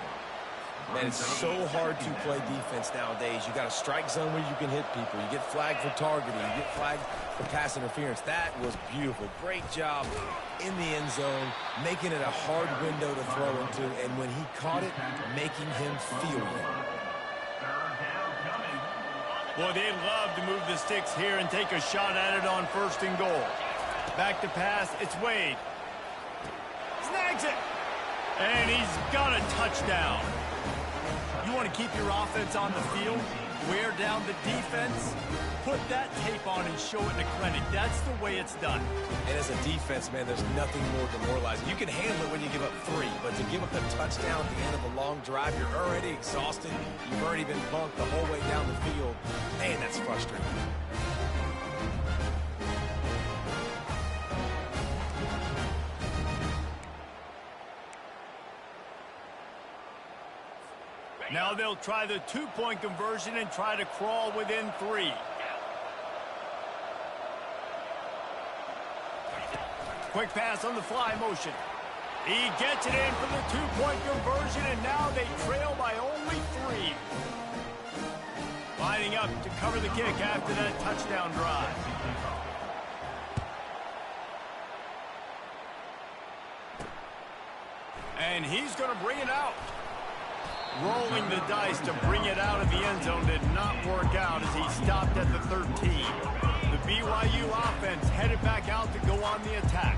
B: Man, it's so hard to play defense nowadays. You got a strike zone where you can hit people. You get flagged for targeting. You get flagged for pass interference. That was beautiful. Great job in the end zone, making it a hard window to throw into, and when he caught it, making him feel it.
A: Boy, they'd love to move the sticks here and take a shot at it on 1st and goal. Back to pass, it's Wade. Snags it! And he's got a touchdown. You want to keep your offense on the field, wear down the defense, put that tape on and show it in the clinic. That's the way it's done.
B: And as a defense, man, there's nothing more demoralizing. You can handle it when you give up 3, but to give up the touchdown at the end of a long drive, you're already exhausted. You've already been bumped the whole way down the field. Man, that's frustrating.
A: Now they'll try the 2-point conversion and try to crawl within 3. Quick pass on the fly motion. He gets it in for the 2-point conversion, and now they trail by only 3. Lining up to cover the kick after that touchdown drive. And he's going to bring it out. Rolling the dice to bring it out of the end zone did not work out as he stopped at the 13. The BYU offense headed back out to go on the attack.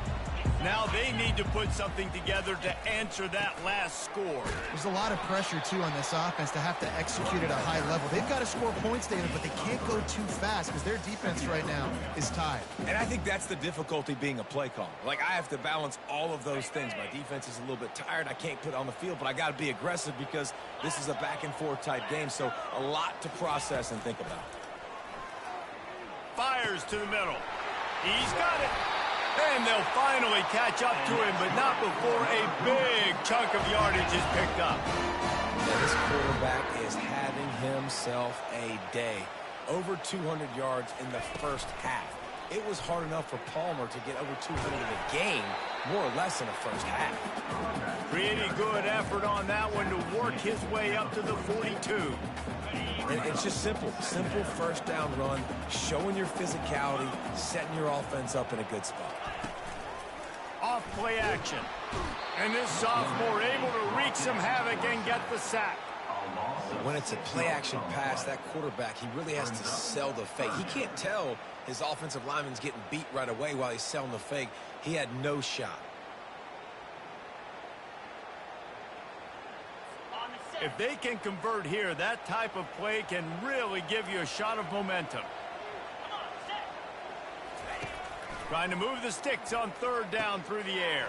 A: Now they need to put something together to answer that last score.
C: There's a lot of pressure, too, on this offense to have to execute at a high level. They've got to score points, David, but they can't go too fast because their defense right now is tied.
B: And I think that's the difficulty being a play caller. Like, I have to balance all of those things. My defense is a little bit tired. I can't put it on the field, but I got to be aggressive because this is a back-and-forth type game, so a lot to process and think about.
A: Fires to the middle. He's got it. And they'll finally catch up to him, but not before a big chunk of yardage is picked up.
B: Now, this quarterback is having himself a day. Over 200 yards in the first half. It was hard enough for Palmer to get over 200 in the game, more or less in the first half.
A: Pretty good effort on that one to work his way up to the 42.
B: And it's just simple first down run, showing your physicality, setting your offense up in a good spot.
A: Off play action. And this sophomore able to wreak some havoc and get the sack.
B: When it's a play-action pass, that quarterback, he really has to sell the fake. He can't tell his offensive lineman's getting beat right away while he's selling the fake. He had no shot.
A: If they can convert here, that type of play can really give you a shot of momentum. Trying to move the sticks on 3rd down through the air.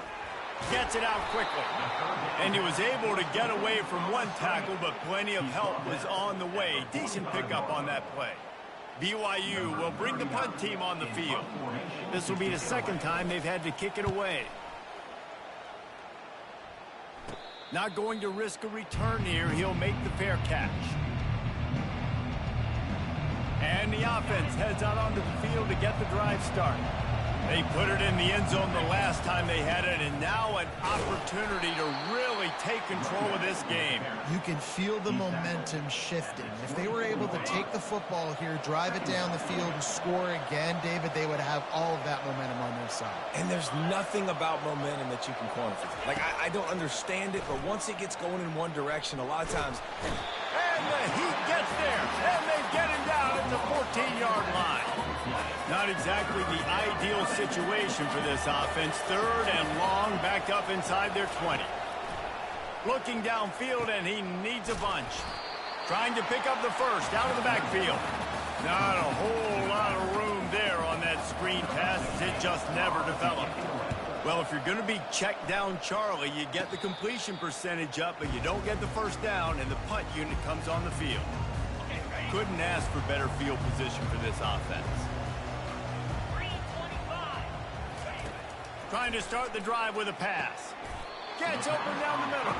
A: Gets it out quickly. And he was able to get away from one tackle, but plenty of help was on the way. Decent pickup on that play. BYU will bring the punt team on the field. This will be the 2nd time they've had to kick it away. Not going to risk a return here. He'll make the fair catch. And the offense heads out onto the field to get the drive started. They put it in the end zone the last time they had it, and now an opportunity to really take control of this game.
C: You can feel the momentum shifting. If they were able to take the football here, drive it down the field, and score again, David, they would have all of that momentum on their side.
B: And there's nothing about momentum that you can quantify. Like, I don't understand it, but once it gets going in one direction, a lot of times...
A: And the Heat gets there, and they get him down at the 14-yard line. Not exactly the ideal situation for this offense. 3rd and long, back up inside their 20. Looking downfield, and he needs a bunch. Trying to pick up the first out of the backfield. Not a whole lot of room there on that screen pass. It just never developed. Well, if you're going to be checked down Charlie, you get the completion percentage up, but you don't get the first down, and the punt unit comes on the field. Couldn't ask for better field position for this offense. Trying to start the drive with a pass. Gets open down the middle.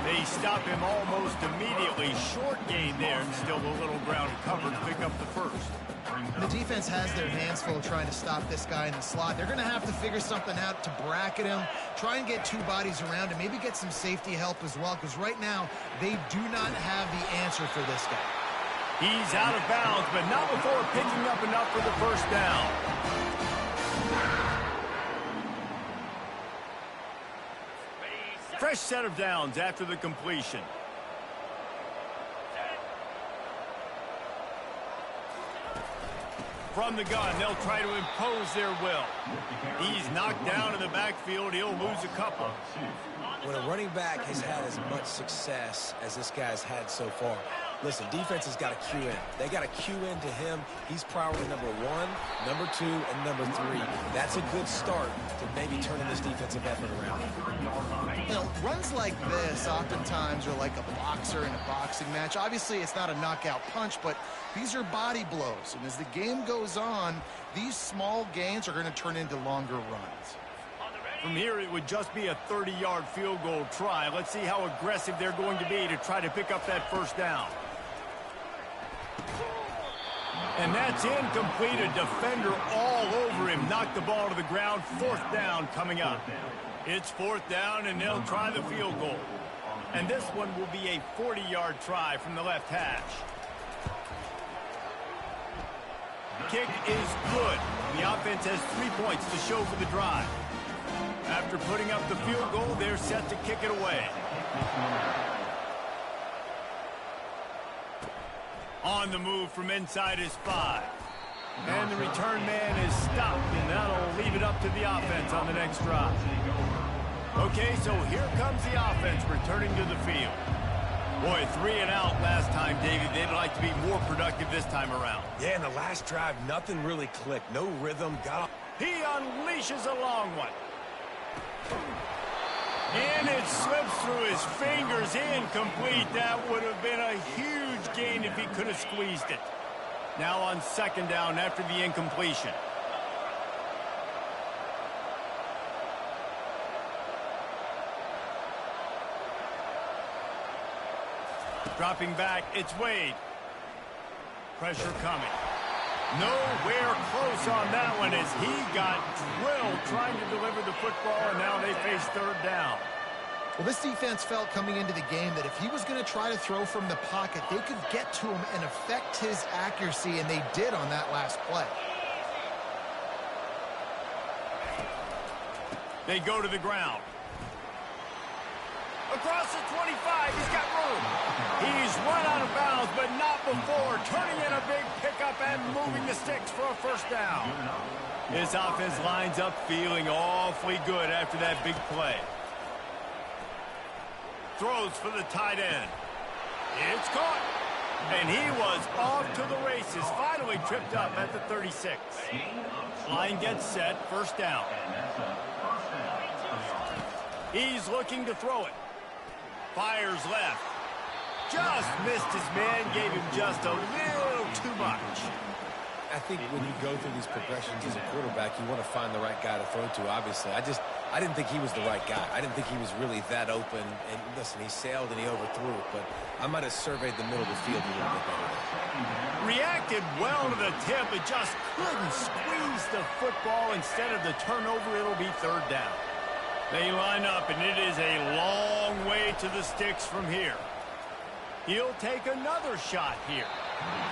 A: They stop him almost immediately. Short gain there, and still a little ground cover to pick up the first.
C: The defense has their hands full trying to stop this guy in the slot. They're going to have to figure something out to bracket him, try and get two bodies around him, maybe get some safety help as well, because right now they do not have the answer for this guy.
A: He's out of bounds, but not before picking up enough for the first down. Fresh set of downs after the completion. From the gun, they'll try to impose their will. He's knocked down in the backfield. He'll lose a couple.
B: When a running back has had as much success as this guy's had so far, listen, defense has got to cue in. They got to cue in to him. He's priority number 1, number 2, and number 3. That's a good start to maybe turning this defensive effort around.
C: You know, runs like this oftentimes are like a boxer in a boxing match. Obviously, it's not a knockout punch, but these are body blows. And as the game goes on, these small gains are going to turn into longer runs.
A: From here, it would just be a 30-yard field goal try. Let's see how aggressive they're going to be to try to pick up that first down. And that's incomplete. A defender all over him. Knocked the ball to the ground. Fourth down coming up. It's fourth down, and they'll try the field goal. And this one will be a 40-yard try from the left hash. Kick is good. The offense has 3 points to show for the drive. After putting up the field goal, they're set to kick it away. On the move from inside his 5. And the return man is stopped, and that'll leave it up to the offense on the next drive. Okay, so here comes the offense returning to the field. Boy, 3 and out last time, David. They'd like to be more productive this time around.
B: Yeah, in the last drive, nothing really clicked. No rhythm.
A: He unleashes a long one. And it slips through his fingers, incomplete. That would have been a huge gain if he could have squeezed it. Now on second down after the incompletion. Dropping back, it's Wade. Pressure coming. Nowhere close on that one as he got drilled trying to deliver the football, and now they face third down.
C: Well, this defense felt coming into the game that if he was going to try to throw from the pocket, they could get to him and affect his accuracy, and they did on that last play.
A: They go to the ground. Across the 25, he's got room. He's run out of bounds, but not before turning in a big pickup and moving the sticks for a first down. This offense lines up feeling awfully good after that big play. Throws for the tight end. It's caught. And he was off to the races. Finally tripped up at the 36. Line gets set. First down. He's looking to throw it. Fires left. Just missed his man. Gave him just a little too much.
B: I think when you go through these progressions as a quarterback, you want to find the right guy to throw to, obviously. I didn't think he was the right guy. I didn't think he was really that open. And listen, he sailed and he overthrew it, but I might have surveyed the middle of the field a little bit better.
A: Reacted well to the tip, but just couldn't squeeze the football. Instead of the turnover, it'll be third down. They line up, and it is a long way to the sticks from here. He'll take another shot here.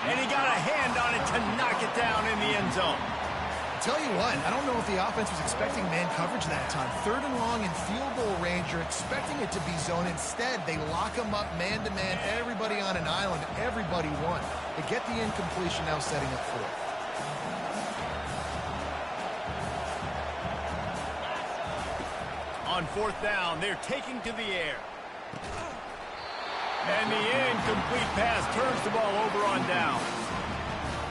A: And he got a hand on it to knock it down in the end zone.
C: I'll tell you what, I don't know if the offense was expecting man coverage that time. Third and long in field goal range, you're expecting it to be zone. Instead, they lock him up man-to-man, everybody on an island, everybody won. They get the incompletion, now setting up fourth.
A: On fourth down, they're taking to the air. And the incomplete pass turns the ball over on down.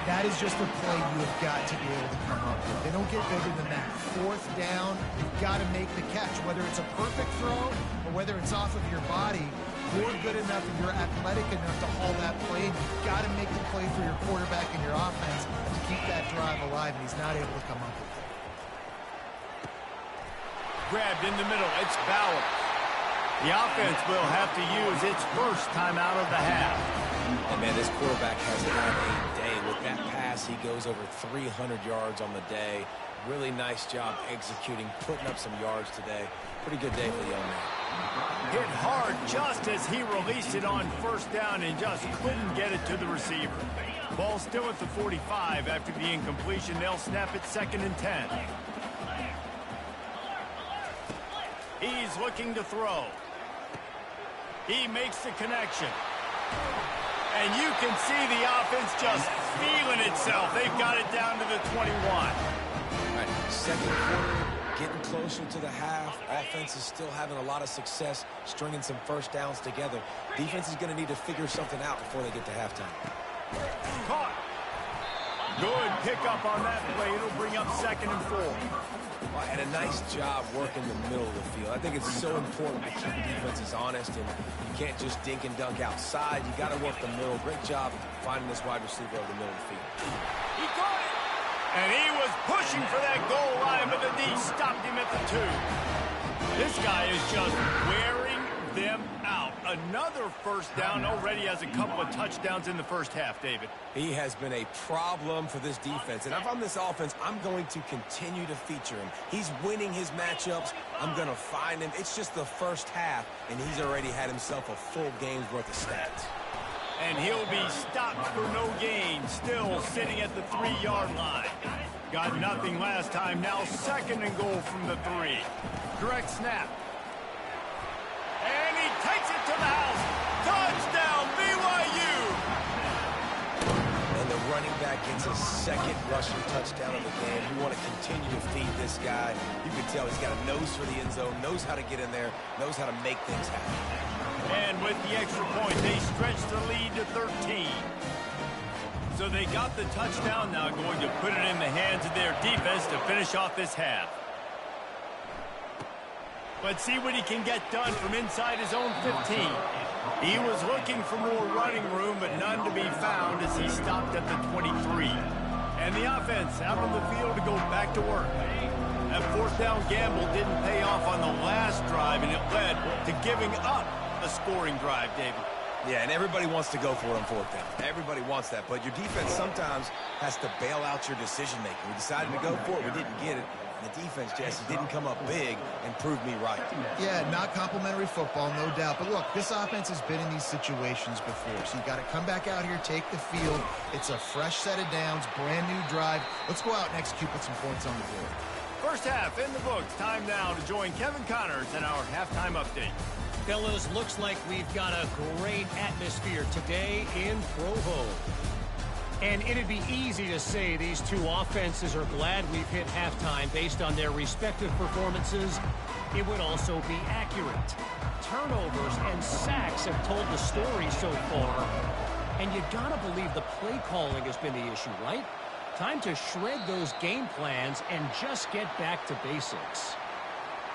C: That is just a play you have got to be able to come up with. They don't get bigger than that. Fourth down, you've got to make the catch. Whether it's a perfect throw or whether it's off of your body, you're good enough and you're athletic enough to haul that play. And you've got to make the play for your quarterback and your offense to keep that drive alive, and he's not able to come up with it.
A: Grabbed in the middle, it's Bauer. The offense will have to use its first timeout of the half.
B: And man, this quarterback has had a day with that pass pass. He goes over 300 yards on the day. Really nice job executing, putting up some yards today. Pretty good day for the young man.
A: Hit hard just as he released it on first down and just couldn't get it to the receiver. Ball still at the 45 after the incompletion. They'll snap it 2nd and 10. He's looking to throw. He makes the connection. And you can see the offense just feeling itself. They've got it down to the 21.
B: All right, second quarter, getting closer to the half. Offense is still having a lot of success stringing some first downs together. Defense is going to need to figure something out before they get to halftime.
A: Caught. Good pickup on that play. It'll bring up 2nd and 4.
B: And a nice job working the middle of the field. I think it's so important to keep defenses honest, and you can't just dink and dunk outside. You got to work the middle. Great job finding this wide receiver over the middle of the field.
A: He caught it. And he was pushing for that goal line, but the D stopped him at the 2. This guy is just wearing them out. Another first down. Already has a couple of touchdowns in the first half, David.
B: He has been a problem for this defense. And if I'm this offense, I'm going to continue to feature him. He's winning his matchups. I'm going to find him. It's just the first half, and he's already had himself a full game's worth of stats.
A: And he'll be stopped for no gain. Still sitting at the 3-yard line. Got nothing last time. Now 2nd and goal from the 3. Direct snap. And he takes it to the house. Touchdown, BYU!
B: And the running back gets his 2nd rushing touchdown of the game. You want to continue to feed this guy. You can tell he's got a nose for the end zone, knows how to get in there, knows how to make things happen.
A: And with the extra point, they stretch the lead to 13. So they got the touchdown, now going to put it in the hands of their defense to finish off this half. Let's see what he can get done from inside his own 15. He was looking for more running room, but none to be found as he stopped at the 23. And the offense out on the field to go back to work. That 4th down gamble didn't pay off on the last drive, and it led to giving up a scoring drive, David.
B: Yeah, and everybody wants to go for it on 4th down. Everybody wants that, but your defense sometimes has to bail out your decision-making. We decided to go for it. We didn't get it. And the defense, Jesse, didn't come up big and prove me right.
C: Yeah, not complimentary football, no doubt. But look, this offense has been in these situations before. So you got to come back out here, take the field. It's a fresh set of downs, brand new drive. Let's go out and execute with some points on the board.
A: First half in the books. Time now to join Kevin Connors in our halftime update.
E: Fellas, looks like we've got a great atmosphere today in Provo. And it'd be easy to say these two offenses are glad we've hit halftime based on their respective performances. It would also be accurate. Turnovers and sacks have told the story so far. And you gotta believe the play calling has been the issue, right? Time to shred those game plans and just get back to basics.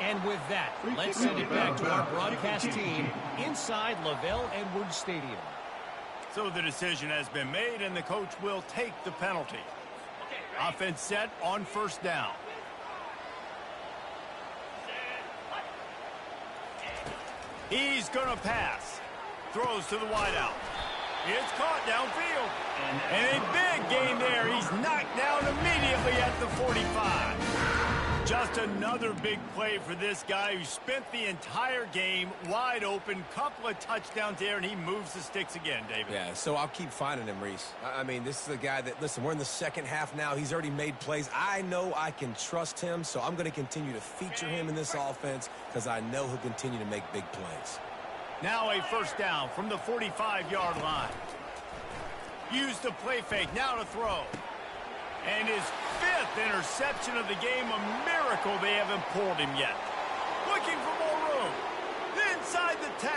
E: And with that, let's send it back to our broadcast team inside Lavelle Edwards Stadium.
A: So the decision has been made, and the coach will take the penalty. Offense set on first down. He's going to pass. Throws to the wideout. It's caught downfield. And a big gain there. He's knocked down immediately at the 45. Just another big play for this guy who spent the entire game wide open. Couple of touchdowns there, and he moves the sticks again, David.
B: Yeah, so I'll keep finding him, Reese. I mean, this is a guy that, listen, we're in the second half now. He's already made plays. I know I can trust him, so I'm going to continue to feature him in this offense because I know he'll continue to make big plays.
A: Now a first down from the 45-yard line. Use the play fake, now to throw. And his 5th interception of the game, a miracle they haven't pulled him yet. Looking for more room. Inside the 10.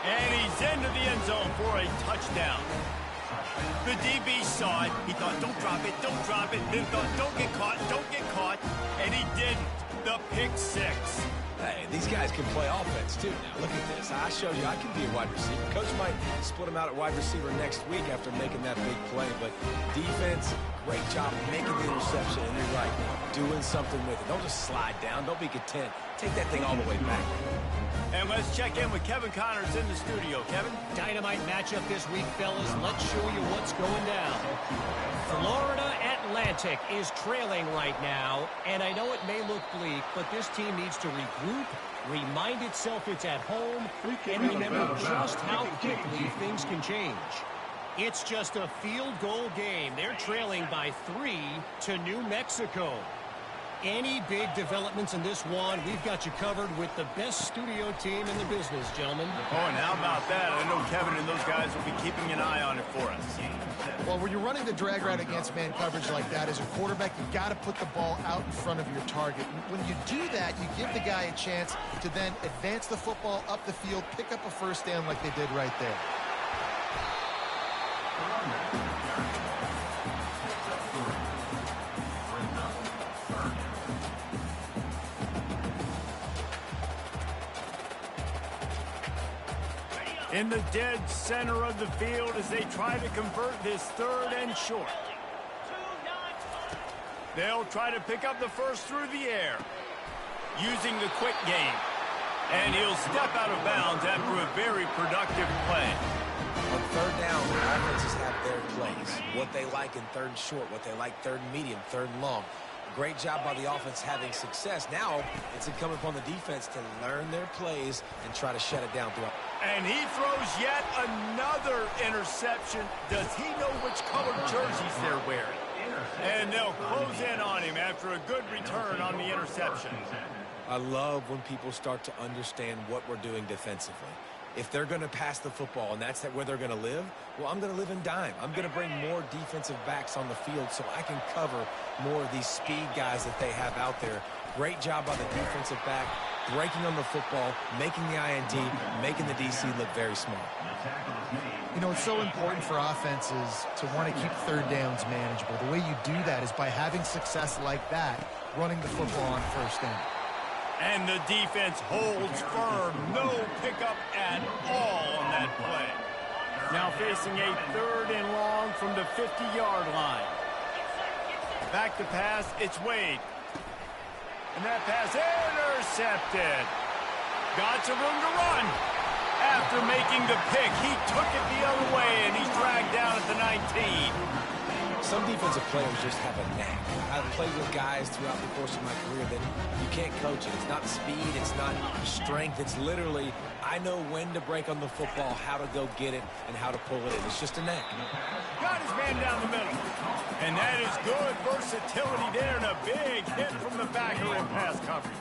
A: And he's into the end zone for a touchdown. The DB saw it. He thought, don't drop it, don't drop it. Then thought, don't get caught, and he didn't. the pick six.
B: Hey, these guys can play offense, too. Now, look at this. I showed you I can be a wide receiver. Coach might split him out at wide receiver next week after making that big play. But defense, great job making the interception. And you're right, doing something with it. Don't just slide down. Don't be content. Take that thing all the way back.
A: And let's check in with Kevin Connors in the studio. Kevin?
E: Dynamite matchup this week, fellas. Let's show you what's going down. Florida Atlantic is trailing right now, and I know it may look bleak, but this team needs to regroup, remind itself it's at home, and remember just how quickly things can change. It's just a field goal game. They're trailing by 3 to New Mexico. Any big developments in this one, we've got you covered with the best studio team in the business, gentlemen.
A: Oh, and how about that? I know Kevin and those guys will be keeping an eye on it for us.
C: Well, when you're running the drag route against man coverage like that, as a quarterback, you've got to put the ball out in front of your target. When you do that, you give the guy a chance to then advance the football up the field, pick up a first down like they did right there.
A: In the dead center of the field as they try to convert this 3rd and short. They'll try to pick up the first through the air, using the quick game. And he'll step out of bounds after a very productive play.
B: On 3rd down, the offenses have their plays. What they like in 3rd and short, what they like 3rd and medium, 3rd and long. Great job by the offense having success. Now it's incumbent upon the defense to learn their plays and try to shut it down throughout.
A: And he throws yet another interception. Does he know which colored jerseys they're wearing? And they'll close in on him after a good return on the interception.
B: I love when people start to understand what we're doing defensively. If they're going to pass the football and that's where they're going to live, well, I'm going to live in dime. I'm going to bring more defensive backs on the field so I can cover more of these speed guys that they have out there. Great job by the defensive back, breaking on the football, making the INT, making the DC look very smart.
C: You know, it's so important for offenses to want to keep 3rd downs manageable. The way you do that is by having success like that, running the football on 1st down.
A: And the defense holds firm. No pickup at all on that play. Now facing a 3rd and long from the 50-yard line. Back to pass, it's Wade. And that pass intercepted. Got some room to run. After making the pick, he took it the other way, and he's dragged down at the 19.
B: Some defensive players just have a knack. I've played with guys throughout the course of my career that you can't coach it. It's not speed, it's not strength. It's literally, I know when to break on the football, how to go get it, and how to pull it in. It's just a knack.
A: Got his man down the middle. And that is good versatility there, and a big hit from the backer in pass coverage.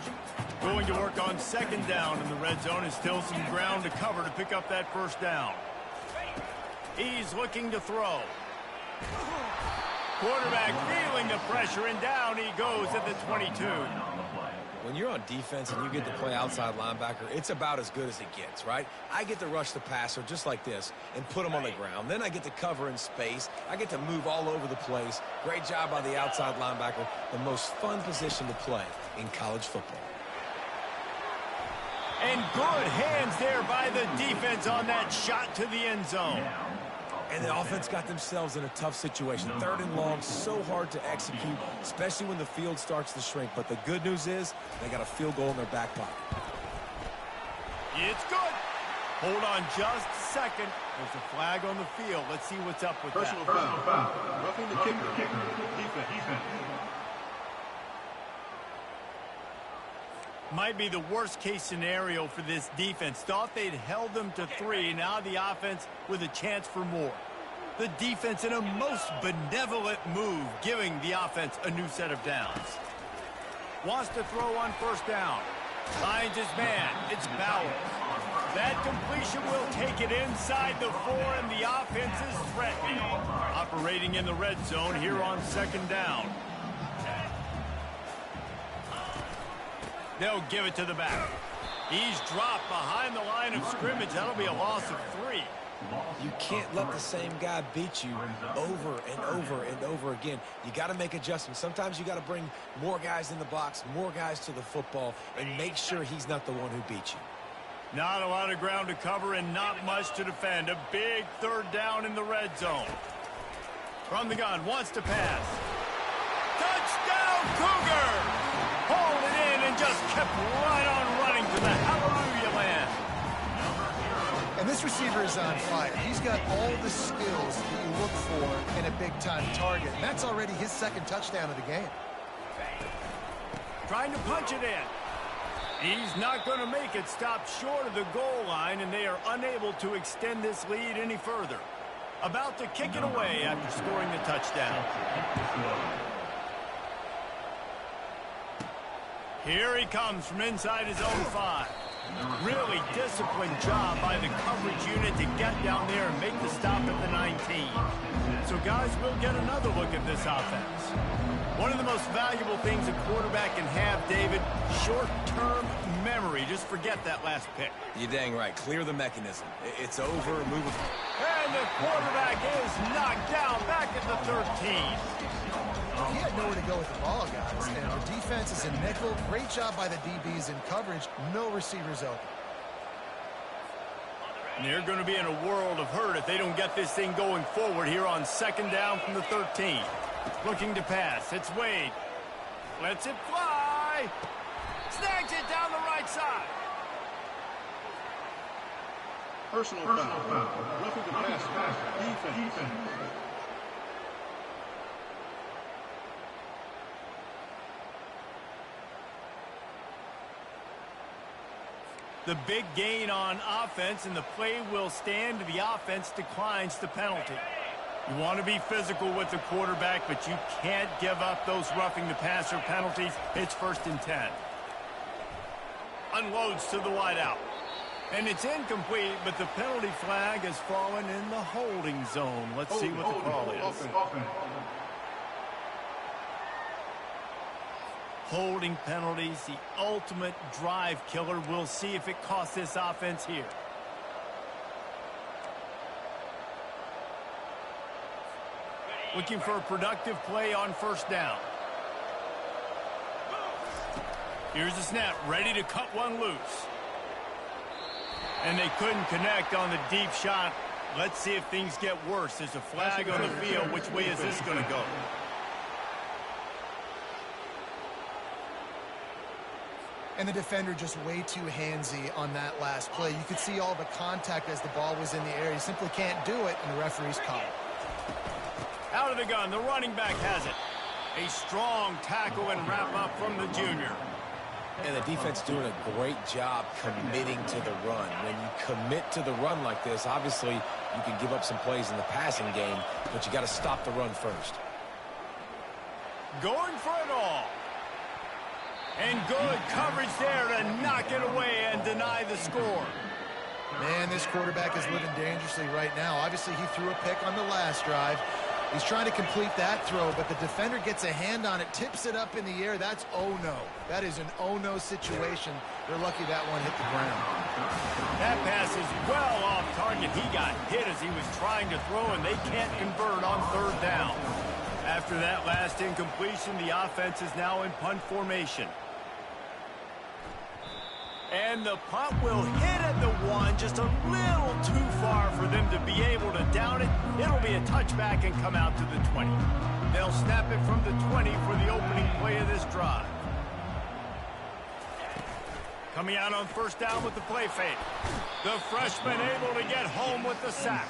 A: Going to work on 2nd down in the red zone, and still some ground to cover to pick up that first down. He's looking to throw. Quarterback feeling the pressure, and down he goes at the 22.
B: When you're on defense and you get to play outside linebacker, it's about as good as it gets, right? I get to rush the passer just like this and put him on the ground. Then I get to cover in space. I get to move all over the place. Great job by the outside linebacker. The most fun position to play in college football.
A: And good hands there by the defense on that shot to the end zone.
B: And the offense got themselves in a tough situation. 3rd and long, so hard to execute, especially when the field starts to shrink. But the good news is they got a field goal in their back pocket.
A: It's good. Hold on just a second. There's a flag on the field. Let's see what's up with
D: Personal
A: that.
D: foul. Roughing the kicker. Defense.
A: Might be the worst-case scenario for this defense. Thought they'd held them to 3. Now the offense with a chance for more. The defense in a most benevolent move, giving the offense a new set of downs. Wants to throw on 1st down. Finds his man. It's Bowers. That completion will take it inside the 4, and the offense is threatening. Operating in the red zone here on 2nd down. They'll give it to the back. He's dropped behind the line of scrimmage. That'll be a loss of 3.
B: You can't let the same guy beat you over and over and over again. You got to make adjustments. Sometimes you got to bring more guys in the box, more guys to the football, and make sure he's not the one who beat you.
A: Not a lot of ground to cover and not much to defend. A big third down in the red zone. From the gun, wants to pass. Touchdown, Cougar! Hauled it in and just kept right on running to the hallelujah land.
C: And this receiver is on fire. He's got all the skills that you look for in a big-time target. And that's already his second touchdown of the game.
A: Trying to punch it in. He's not going to make it. Stop short of the goal line, and they are unable to extend this lead any further. About to kick it away after scoring the touchdown. Here he comes from inside his own 5. Really disciplined job by the coverage unit to get down there and make the stop at the 19. So guys, we'll get another look at this offense. One of the most valuable things a quarterback can have, David, short-term memory. Just forget that last pick.
B: You're dang right. Clear the mechanism. It's over. Move it.
A: And the quarterback is knocked down back at the 13.
C: He had nowhere to go with the ball, guys. And the defense is in nickel. Great job by the DBs in coverage. No receivers open.
A: And they're going to be in a world of hurt if they don't get this thing going forward here on second down from the 13. Looking to pass. It's Wade. Lets it fly. Snags it down the right side.
D: Personal foul. Roughing the pass. Defense.
A: The big gain on offense, and the play will stand. The offense declines the penalty. You want to be physical with the quarterback, but you can't give up those roughing the passer penalties. It's 1st and 10. Unloads to the wideout. And it's incomplete, but the penalty flag has fallen in the holding zone. Let's see what the call is. Holding penalties, the ultimate drive killer. We'll see if it costs this offense here. Looking for a productive play on 1st down. Here's the snap, ready to cut one loose. And they couldn't connect on the deep shot. Let's see if things get worse. There's a flag on the field. Which way is this going to go?
C: And the defender just way too handsy on that last play. You could see all the contact as the ball was in the air. He simply can't do it, and the referee's caught it.
A: Out of the gun, the running back has it. A strong tackle and wrap up from the junior.
B: And the defense doing a great job committing to the run. When you commit to the run like this, obviously you can give up some plays in the passing game, but you got to stop the run first.
A: Going for it all. And good coverage there to knock it away and deny the score.
C: Man, this quarterback is living dangerously right now. Obviously, he threw a pick on the last drive. He's trying to complete that throw, but the defender gets a hand on it, tips it up in the air. That's oh-no. That is an oh-no situation. They're lucky that one hit the ground.
A: That pass is well off target. He got hit as he was trying to throw, and they can't convert on 3rd down. After that last incompletion, the offense is now in punt formation. And the punt will hit at the 1, just a little too far for them to be able to down it. It'll be a touchback and come out to the 20. They'll snap it from the 20 for the opening play of this drive. Coming out on 1st down with the play fake. The freshman able to get home with the sack.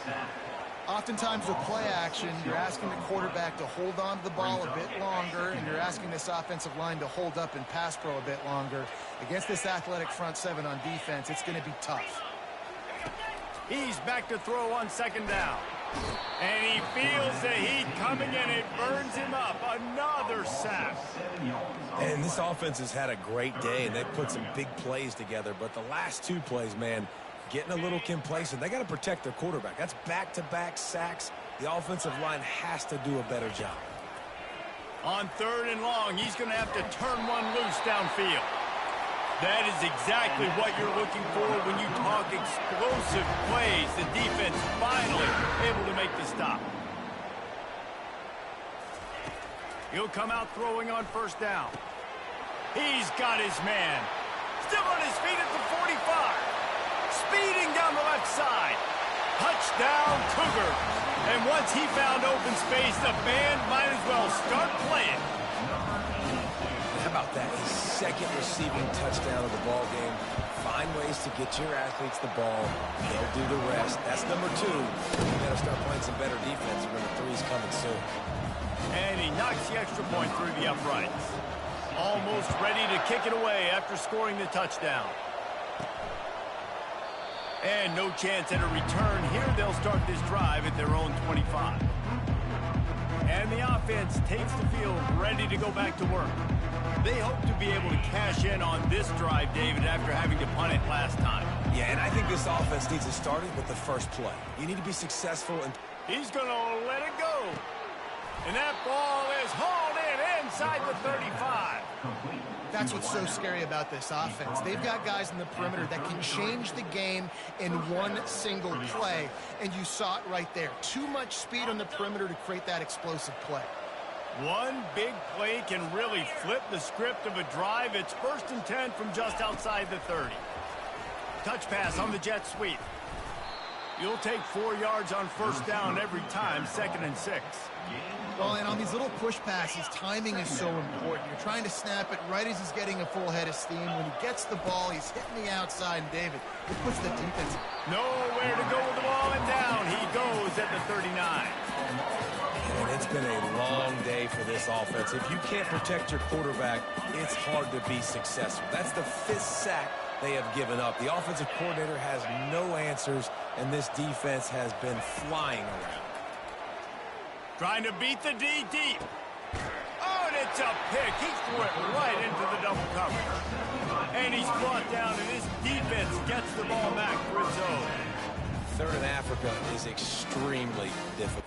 C: Oftentimes with play action, you're asking the quarterback to hold on to the ball a bit longer, and you're asking this offensive line to hold up and pass pro a bit longer. Against this athletic front 7 on defense, it's going to be tough.
A: He's back to throw on 2nd down. And he feels the heat coming, and it burns him up. Another sack.
B: And this offense has had a great day, and they've put some big plays together. But the last 2 plays, man, getting a little complacent. They got to protect their quarterback. That's back-to-back sacks. The offensive line has to do a better job.
A: On 3rd and long, he's going to have to turn one loose downfield. That is exactly what you're looking for when you talk explosive plays. The defense finally able to make the stop. He'll come out throwing on first down. He's got his man. Still on his feet at the 45. Speeding down the left side. Touchdown, Cougar. And once he found open space, the band might as well start playing.
B: How about that? His second receiving touchdown of the ball game. Find ways to get your athletes the ball. They'll do the rest. That's number 2. You got to start playing some better defense. Number 3's coming soon.
A: And he knocks the extra point through the uprights. Almost ready to kick it away after scoring the touchdown. And no chance at a return here. They'll start this drive at their own 25. And the offense takes the field ready to go back to work. They hope to be able to cash in on this drive, David, after having to punt it last time.
B: Yeah, and I think this offense needs to start it with the first play. You need to be successful. And
A: he's going to let it go. And that ball is hauled in inside the 35.
C: That's what's so scary about this offense. They've got guys in the perimeter that can change the game in one single play, and you saw it right there. Too much speed on the perimeter to create that explosive play.
A: One big play can really flip the script of a drive. It's 1st and 10 from just outside the 30. Touch pass on the jet sweep. You'll take 4 yards on first down every time, 2nd and 6.
C: Well, and on these little push passes, timing is so important. You're trying to snap it right as he's getting a full head of steam. When he gets the ball, he's hitting the outside, and David, it puts the defense.
A: Nowhere to go with the ball, and down he goes at the 39.
B: And it's been a long day for this offense. If you can't protect your quarterback, it's hard to be successful. That's the 5th sack they have given up. The offensive coordinator has no answers, and this defense has been flying around.
A: Trying to beat the D deep. Oh, and it's a pick. He threw it right into the double coverage. And he's brought down, and his defense gets the ball back for its own.
B: 3rd in Africa is extremely difficult.